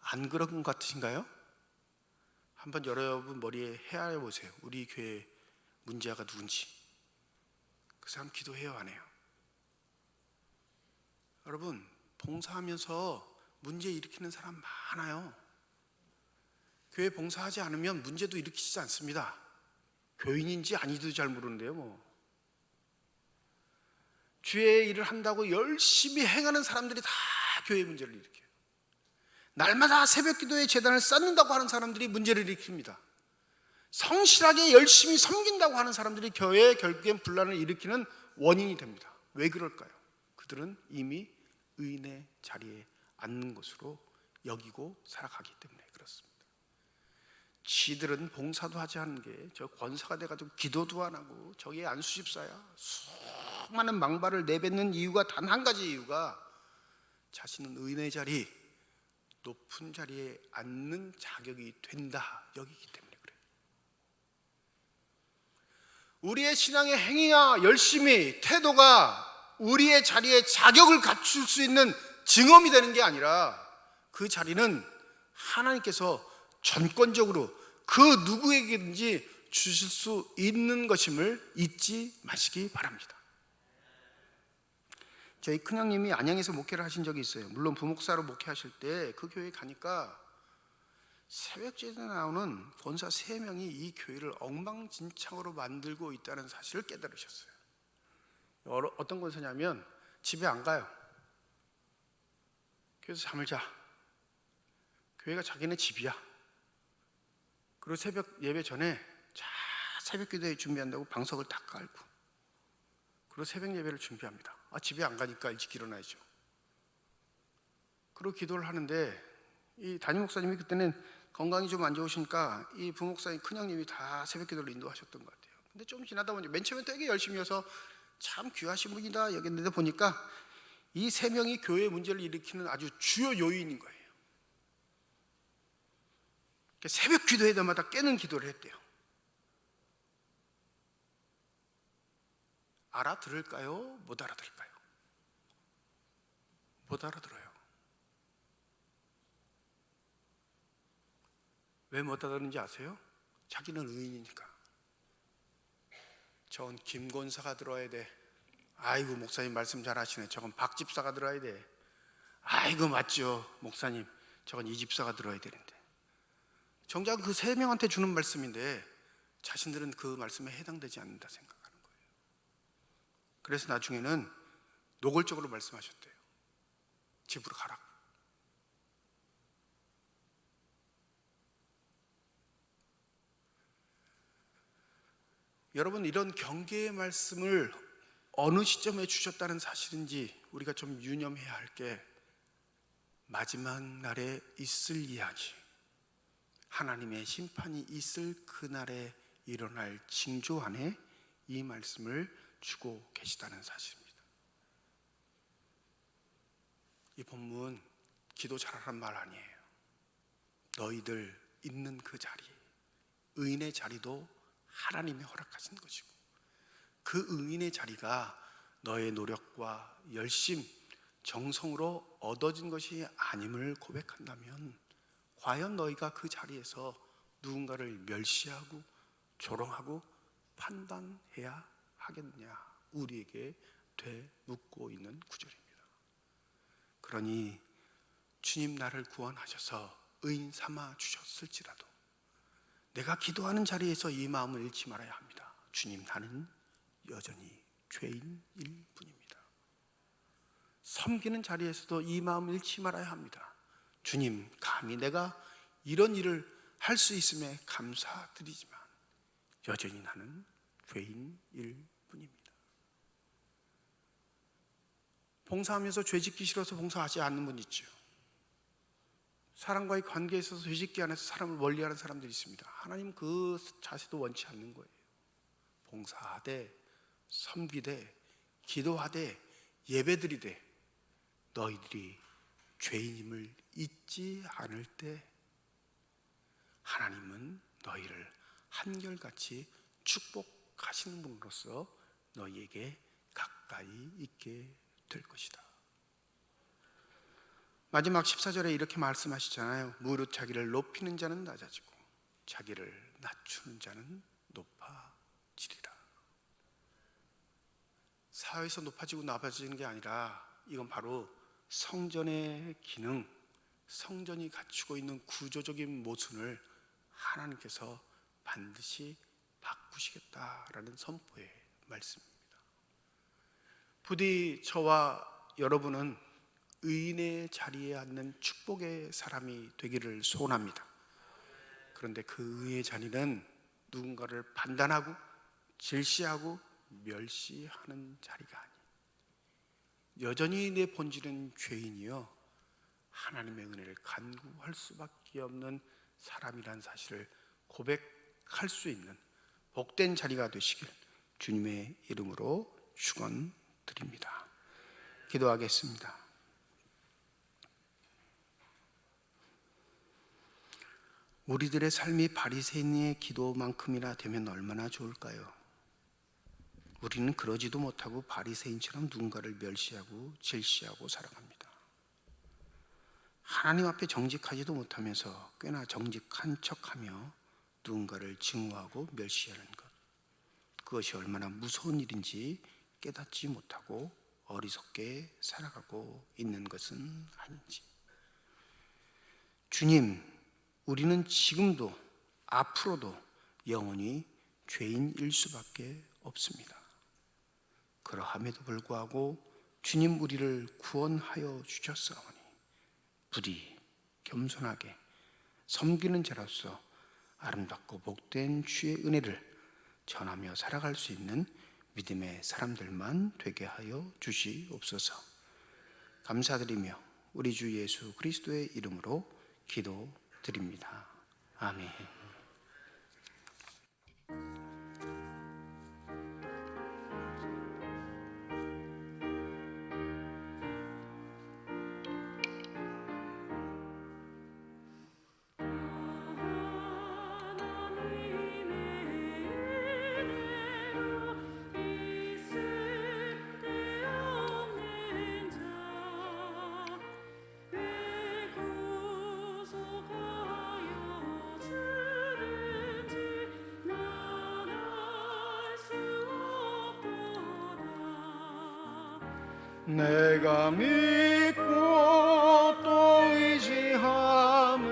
안 그런 것 같으신가요? 한번 여러분 머리에 헤아려 보세요. 우리 교회 문제아가 누군지. 그 사람 기도해요, 안 해요? 여러분, 봉사하면서 문제 일으키는 사람 많아요. 교회 봉사하지 않으면 문제도 일으키지 않습니다. 교인인지 아닌지도 잘 모르는데요, 뭐. 주의 일을 한다고 열심히 행하는 사람들이 다 교회 문제를 일으켜요. 날마다 새벽 기도에 제단을 쌓는다고 하는 사람들이 문제를 일으킵니다. 성실하게 열심히 섬긴다고 하는 사람들이 교회에 결국엔 분란을 일으키는 원인이 됩니다. 왜 그럴까요? 그들은 이미 의인의 자리에 앉는 것으로 여기고 살아가기 때문에 그렇습니다. 지들은 봉사도 하지 않은 게 저 권사가 돼가지고 기도도 안 하고 저게 안수집사야, 수많은 망발을 내뱉는 이유가 단 한 가지 이유가 자신은 의인의 자리, 높은 자리에 앉는 자격이 된다 여기기 때문에 그래요. 우리의 신앙의 행위와 열심히 태도가 우리의 자리에 자격을 갖출 수 있는 증언이 되는 게 아니라 그 자리는 하나님께서 전권적으로 그 누구에게든지 주실 수 있는 것임을 잊지 마시기 바랍니다. 저희 큰형님이 안양에서 목회를 하신 적이 있어요. 물론 부목사로 목회하실 때 그 교회에 가니까 새벽제에 나오는 권사 3명이 이 교회를 엉망진창으로 만들고 있다는 사실을 깨달으셨어요. 어떤 권사냐면 집에 안 가요. 교회에서 잠을 자. 교회가 자기네 집이야. 그리고 새벽 예배 전에 새벽 기도회 준비한다고 방석을 딱 깔고, 그리고 새벽 예배를 준비합니다. 집에 안 가니까 일찍 일어나야죠. 그리고 기도를 하는데 이 담임 목사님이 그때는 건강이 좀 안 좋으시니까 이 부목사님 큰형님이 다 새벽 기도를 인도하셨던 것 같아요. 근데 좀 지나다 보니 맨 처음에 되게 열심히 해서 참 귀하신 분이다 여겼는데 보니까 이 3명이 교회 문제를 일으키는 아주 주요 요인인 거예요. 새벽 기도회 때마다 깨는 기도를 했대요. 알아들을까요? 못 알아들을까요? 못 알아들어요. 왜 못 알아듣는지 아세요? 자기는 의인이니까. 저건 김권사가 들어야 돼. 아이고 목사님 말씀 잘하시네. 저건 박 집사가 들어야 돼. 아이고 맞죠 목사님. 저건 이 집사가 들어야 되는데. 정작 그 3명한테 주는 말씀인데 자신들은 그 말씀에 해당되지 않는다 생각하는 거예요. 그래서 나중에는 노골적으로 말씀하셨대요. 집으로 가라고. 여러분, 이런 경계의 말씀을 어느 시점에 주셨다는 사실인지 우리가 좀 유념해야 할 게, 마지막 날에 있을 이야기, 하나님의 심판이 있을 그날에 일어날 징조 안에 이 말씀을 주고 계시다는 사실입니다. 이 본문 기도 잘하란 말 아니에요. 너희들 있는 그 자리, 의인의 자리도 하나님이 허락하신 것이고, 그 의인의 자리가 너의 노력과 열심, 정성으로 얻어진 것이 아님을 고백한다면 과연 너희가 그 자리에서 누군가를 멸시하고 조롱하고 판단해야 하겠느냐, 우리에게 되묻고 있는 구절입니다. 그러니 주님 나를 구원하셔서 의인 삼아 주셨을지라도 내가 기도하는 자리에서 이 마음을 잃지 말아야 합니다. 주님, 나는 여전히 죄인일 뿐입니다. 섬기는 자리에서도 이 마음 잃지 말아야 합니다. 주님, 감히 내가 이런 일을 할 수 있음에 감사드리지만 여전히 나는 죄인일 뿐입니다. 봉사하면서 죄 짓기 싫어서 봉사하지 않는 분 있죠. 사람과의 관계에 있어서 죄 짓기 안에서 사람을 멀리하는 사람들이 있습니다. 하나님 그 자세도 원치 않는 거예요. 봉사하되 섬기되 기도하되 예배드리되 너희들이 죄인임을 잊지 않을 때 하나님은 너희를 한결같이 축복하시는 분으로서 너희에게 가까이 있게 될 것이다. 마지막 14절에 이렇게 말씀하시잖아요. 무릇 자기를 높이는 자는 낮아지고 자기를 낮추는 자는 높아지리라. 사회에서 높아지고 낮아지는 게 아니라 이건 바로 성전의 기능, 성전이 갖추고 있는 구조적인 모순을 하나님께서 반드시 바꾸시겠다라는 선포의 말씀입니다. 부디 저와 여러분은 의인의 자리에 앉는 축복의 사람이 되기를 소원합니다. 그런데 그 의의 자리는 누군가를 판단하고 질시하고 멸시하는 자리가 아니에요. 여전히 내 본질은 죄인이요 하나님의 은혜를 간구할 수밖에 없는 사람이란 사실을 고백할 수 있는 복된 자리가 되시길 주님의 이름으로 축원드립니다. 기도하겠습니다. 우리들의 삶이 바리새인의 기도만큼이나 되면 얼마나 좋을까요? 우리는 그러지도 못하고 바리새인처럼 누군가를 멸시하고 질시하고 살아갑니다. 하나님 앞에 정직하지도 못하면서 꽤나 정직한 척하며 누군가를 증오하고 멸시하는 것, 그것이 얼마나 무서운 일인지 깨닫지 못하고 어리석게 살아가고 있는 것은 아닌지. 주님, 우리는 지금도 앞으로도 영원히 죄인일 수밖에 없습니다. 그러함에도 불구하고 주님 우리를 구원하여 주셨사오니 부디 겸손하게 섬기는 자로서 아름답고 복된 주의 은혜를 전하며 살아갈 수 있는 믿음의 사람들만 되게 하여 주시옵소서. 감사드리며 우리 주 예수 그리스도의 이름으로 기도드립니다. 아멘. 내가 믿고 또 의지함을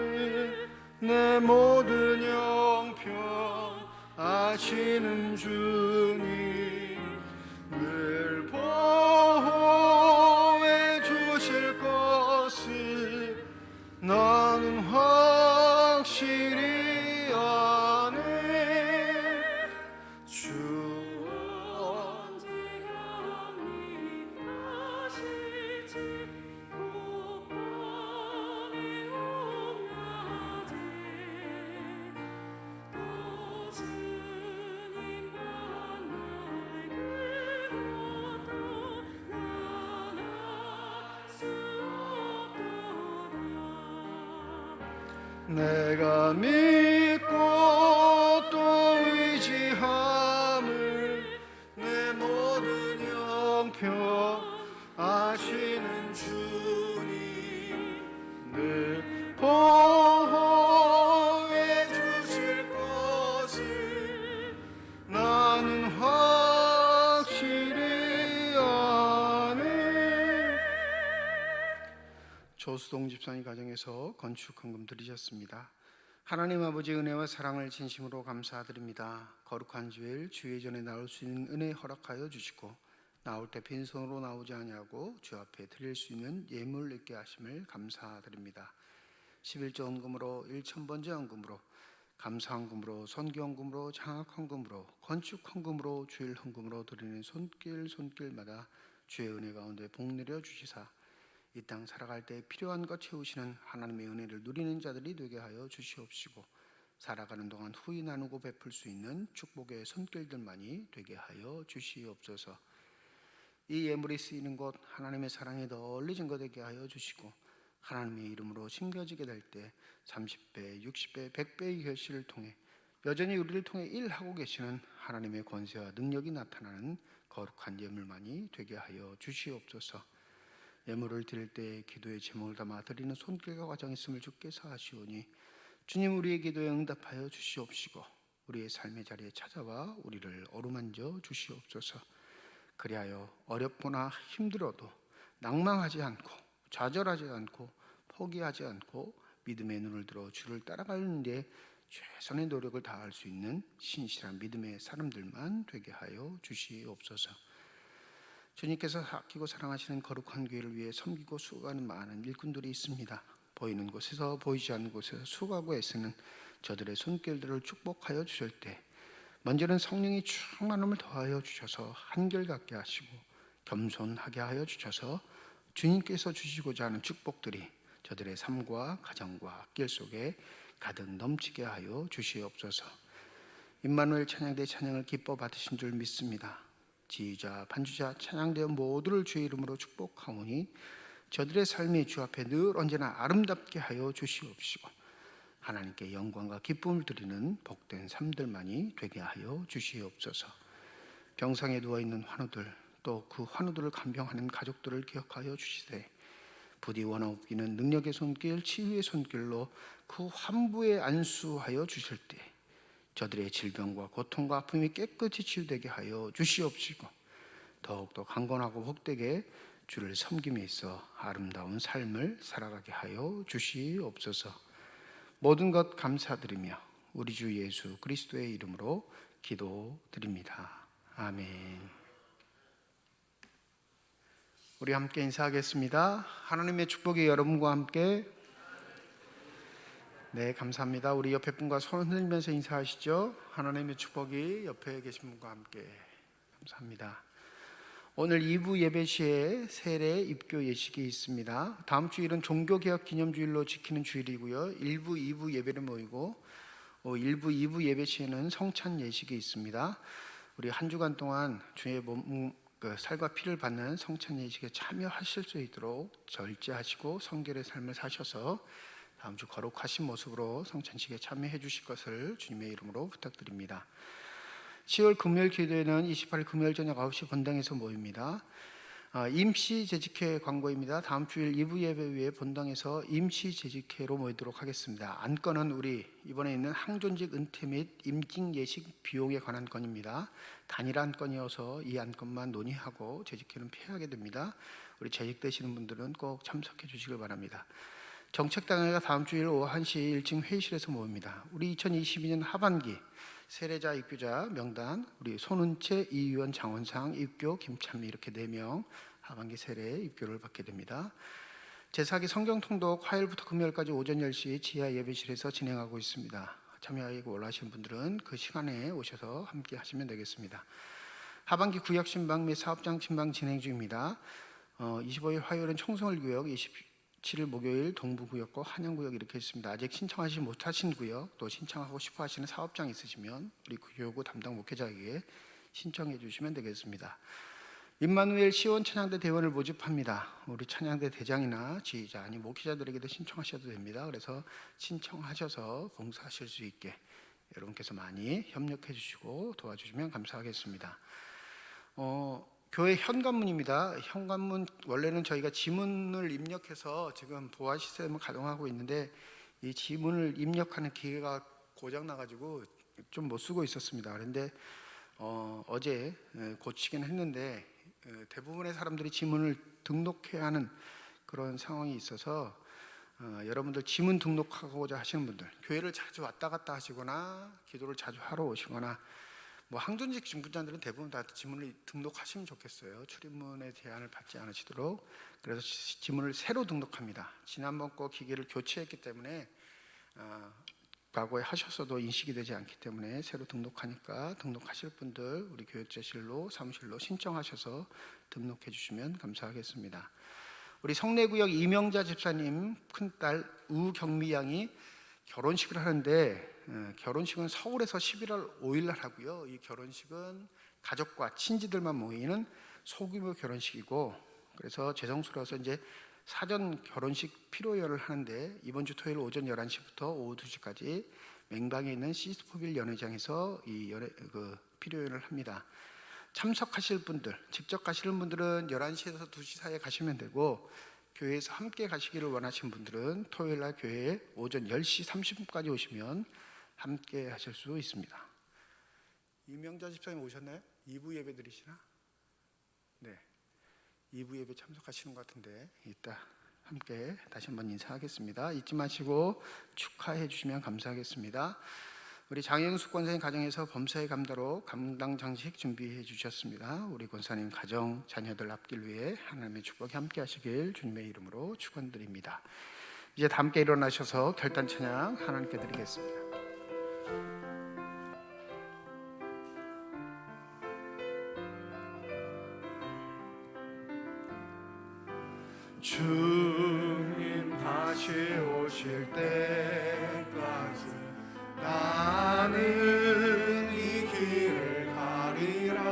내 모든 형편 아시는 주님 늘 보호해 주실 것을 나는 확실히 아네. 주 내가 믿고 또 의지함을 내 모든 형편 아시는 주님 늘 보호해 주실 것을 나는 확실히 아네. 조수동 집사님 가정에서 건축 헌금 드리셨습니다. 하나님 아버지 은혜와 사랑을 진심으로 감사드립니다. 거룩한 주일 주의 전에 나올 수 있는 은혜 허락하여 주시고 나올 때 빈손으로 나오지 아니하고 주 앞에 드릴 수 있는 예물 있게 하심을 감사드립니다. 11조 헌금으로 1,000번째 헌금으로 감사헌금으로 선교헌금으로 장학헌금으로 건축헌금으로 주일 헌금으로 드리는 손길마다 주의 은혜 가운데 복내려 주시사 이 땅 살아갈 때 필요한 것 채우시는 하나님의 은혜를 누리는 자들이 되게 하여 주시옵시고 살아가는 동안 후히 나누고 베풀 수 있는 축복의 손길들만이 되게 하여 주시옵소서. 이 예물이 쓰이는 곳 하나님의 사랑이 널리 증거되게 하여 주시고 하나님의 이름으로 심겨지게 될 때 30배, 60배, 100배의 결실을 통해 여전히 우리를 통해 일하고 계시는 하나님의 권세와 능력이 나타나는 거룩한 예물만이 되게 하여 주시옵소서. 예물을 드릴 때 기도의 제목을 담아 드리는 손길과 과정이 있음을 주께서 아시오니 주님 우리의 기도에 응답하여 주시옵시고 우리의 삶의 자리에 찾아와 우리를 어루만져 주시옵소서. 그리하여 어렵거나 힘들어도 낭망하지 않고 좌절하지 않고 포기하지 않고 믿음의 눈을 들어 주를 따라가는 데 최선의 노력을 다할 수 있는 신실한 믿음의 사람들만 되게 하여 주시옵소서. 주님께서 아끼고 사랑하시는 거룩한 교회를 위해 섬기고 수고하는 많은 일꾼들이 있습니다. 보이는 곳에서 보이지 않는 곳에서 수고하고 애쓰는 저들의 손길들을 축복하여 주실 때 먼저는 성령이 충만함을 더하여 주셔서 한결같게 하시고 겸손하게 하여 주셔서 주님께서 주시고자 하는 축복들이 저들의 삶과 가정과 길 속에 가득 넘치게 하여 주시옵소서. 임마누엘 찬양대 찬양을 기뻐 받으신 줄 믿습니다. 지휘자, 반주자, 찬양대 모두를 주의 이름으로 축복하오니 저들의 삶이 주 앞에 늘 언제나 아름답게 하여 주시옵시고 하나님께 영광과 기쁨을 드리는 복된 삶들만이 되게 하여 주시옵소서. 병상에 누워있는 환우들 또 그 환우들을 간병하는 가족들을 기억하여 주시되 부디 원하옵기는 능력의 손길, 치유의 손길로 그 환부에 안수하여 주실 때 저들의 질병과 고통과 아픔이 깨끗이 치유되게 하여 주시옵시고 더욱더 강건하고 복되게 주를 섬김에 있어 아름다운 삶을 살아가게 하여 주시옵소서. 모든 것 감사드리며 우리 주 예수 그리스도의 이름으로 기도드립니다. 아멘. 우리 함께 인사하겠습니다. 하나님의 축복이 여러분과 함께. 네, 감사합니다. 우리 옆에 분과 손 흔들면서 인사하시죠. 하나님의 축복이 옆에 계신 분과 함께. 감사합니다. 오늘 2부 예배 시에 세례 입교 예식이 있습니다. 다음 주일은 종교개혁 기념주일로 지키는 주일이고요. 1부, 2부 예배를 모이고 1부, 2부 예배 시에는 성찬 예식이 있습니다. 우리 한 주간 동안 주의 몸 살과 피를 받는 성찬 예식에 참여하실 수 있도록 절제하시고 성결의 삶을 사셔서 다음 주 거룩하신 모습으로 성찬식에 참여해 주실 것을 주님의 이름으로 부탁드립니다. 10월 금요일 기도회는 28일 금요일 저녁 9시 본당에서 모입니다. 임시 재직회 광고입니다. 다음 주일 2부 예배 위에 본당에서 임시 재직회로 모이도록 하겠습니다. 안건은 우리 이번에 있는 항존직 은퇴 및 임직 예식 비용에 관한 건입니다. 단일 안건이어서 이 안건만 논의하고 재직회는 피하게 됩니다. 우리 재직되시는 분들은 꼭 참석해 주시길 바랍니다. 정책당회가 다음 주일 오후 1시 1층 회의실에서 모입니다. 우리 2022년 하반기 세례자 입교자 명단 우리 손은채, 이유연, 장원상, 입교, 김찬미 이렇게 4명 하반기 세례 입교를 받게 됩니다. 제4기 성경통독 화요일부터 금요일까지 오전 10시 지하 예배실에서 진행하고 있습니다. 참여하기 원하시는 분들은 그 시간에 오셔서 함께 하시면 되겠습니다. 하반기 구역 신방 및 사업장 신방 진행 중입니다. 25일 화요일은 청송을구역, 27일 목요일 동부구역과 한양구역 이렇게 있습니다. 아직 신청하지 못하신 구역 또 신청하고 싶어 하시는 사업장 있으시면 우리 구역구 담당 목회자에게 신청해 주시면 되겠습니다. 임마누엘 시온 찬양대 대원을 모집합니다. 우리 찬양대 대장이나 지휘자 아니 목회자들에게도 신청하셔도 됩니다. 그래서 신청하셔서 봉사하실 수 있게 여러분께서 많이 협력해 주시고 도와주시면 감사하겠습니다. 교회 현관문입니다. 현관문 원래는 저희가 지문을 입력해서 지금 보안 시스템을 가동하고 있는데 이 지문을 입력하는 기계가 고장 나가지고 좀 못 쓰고 있었습니다. 그런데 어제 고치긴 했는데 대부분의 사람들이 지문을 등록해야 하는 그런 상황이 있어서 여러분들 지문 등록하고자 하시는 분들 교회를 자주 왔다 갔다 하시거나 기도를 자주 하러 오시거나 뭐 항존직 중분자들은 대부분 다 지문을 등록하시면 좋겠어요. 출입문에 제한을 받지 않으시도록. 그래서 지문을 새로 등록합니다. 지난번 거 기계를 교체했기 때문에 과거에 하셨어도 인식이 되지 않기 때문에 새로 등록하니까 등록하실 분들 우리 교육자실로 사무실로 신청하셔서 등록해 주시면 감사하겠습니다. 우리 성내구역 이명자 집사님 큰딸 우경미 양이 결혼식을 하는데 결혼식은 서울에서 11월 5일 날 하고요. 이 결혼식은 가족과 친지들만 모이는 소규모 결혼식이고, 그래서 죄송스러워서 이제 사전 결혼식 피로연을 하는데 이번 주 토요일 오전 11시부터 오후 2시까지 맹방에 있는 시스포빌 연회장에서 이 피로연을 합니다. 참석하실 분들, 직접 가시는 분들은 11시에서 2시 사이에 가시면 되고, 교회에서 함께 가시기를 원하시는 분들은 토요일 날 교회에 오전 10시 30분까지 오시면 함께 하실 수 있습니다. 이명자 집사님 오셨나요? 2부 예배 드리시나? 네, 2부 예배 참석하시는 것 같은데 이따 함께 다시 한번 인사하겠습니다. 잊지 마시고 축하해 주시면 감사하겠습니다. 우리 장영숙 권사님 가정에서 범사의 감사로 감당 장식 준비해 주셨습니다. 우리 권사님 가정 자녀들 앞길 위해 하나님의 축복이 함께 하시길 주님의 이름으로 축원드립니다. 이제 다 함께 일어나셔서 결단 찬양 하나님께 드리겠습니다. 주님 다시 오실 때까지 나는 이 길을 가리라.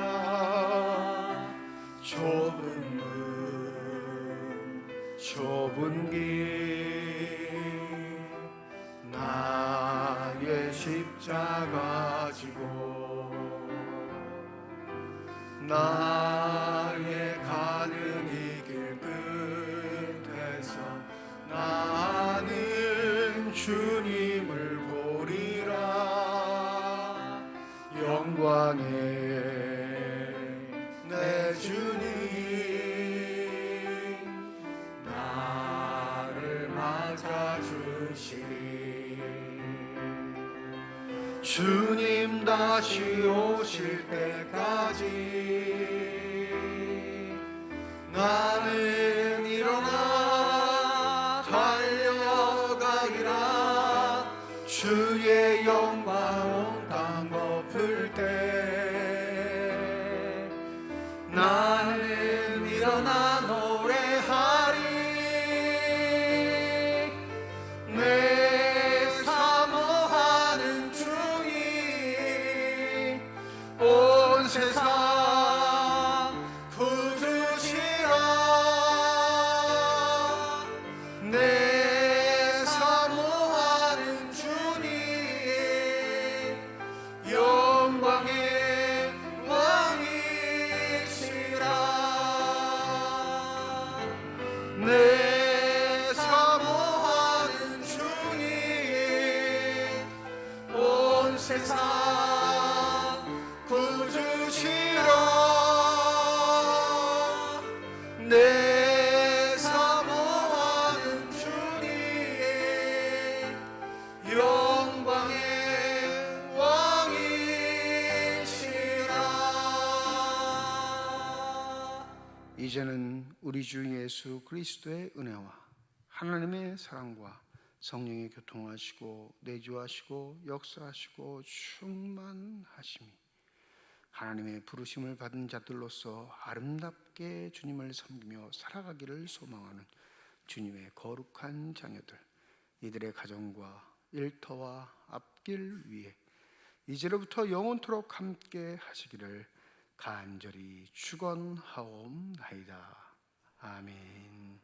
좁은 문 좁은 길 나의 십자가 지고 나의 가는 이 길 끝에서 나는 주님을 보리라. 영광의 내 주님 나를 맞아주시리. 주님 다시 오실 때까지 나는 일어나 달려가리라. 주의 영광 온 땅 덮을 때 나는 일어나 노래하리. 내 사모하는 주님 온 세상 구주시라. 내 사모하는 주님 영광의 왕이시라. 내 사모하는 주님 온 세상 구주시라. 내 사모하는 주님 영광의 왕이시라. 이제는 우리 주 예수 그리스도의 은혜와 하나님의 사랑과 성령의 교통하시고 내주하시고 역사하시고 충만하심이 하나님의 부르심을 받은 자들로서 아름답게 주님을 섬기며 살아가기를 소망하는 주님의 거룩한 자녀들, 이들의 가정과 일터와 앞길 위에 이제로부터 영원토록 함께 하시기를 간절히 축원하옵나이다. 아멘.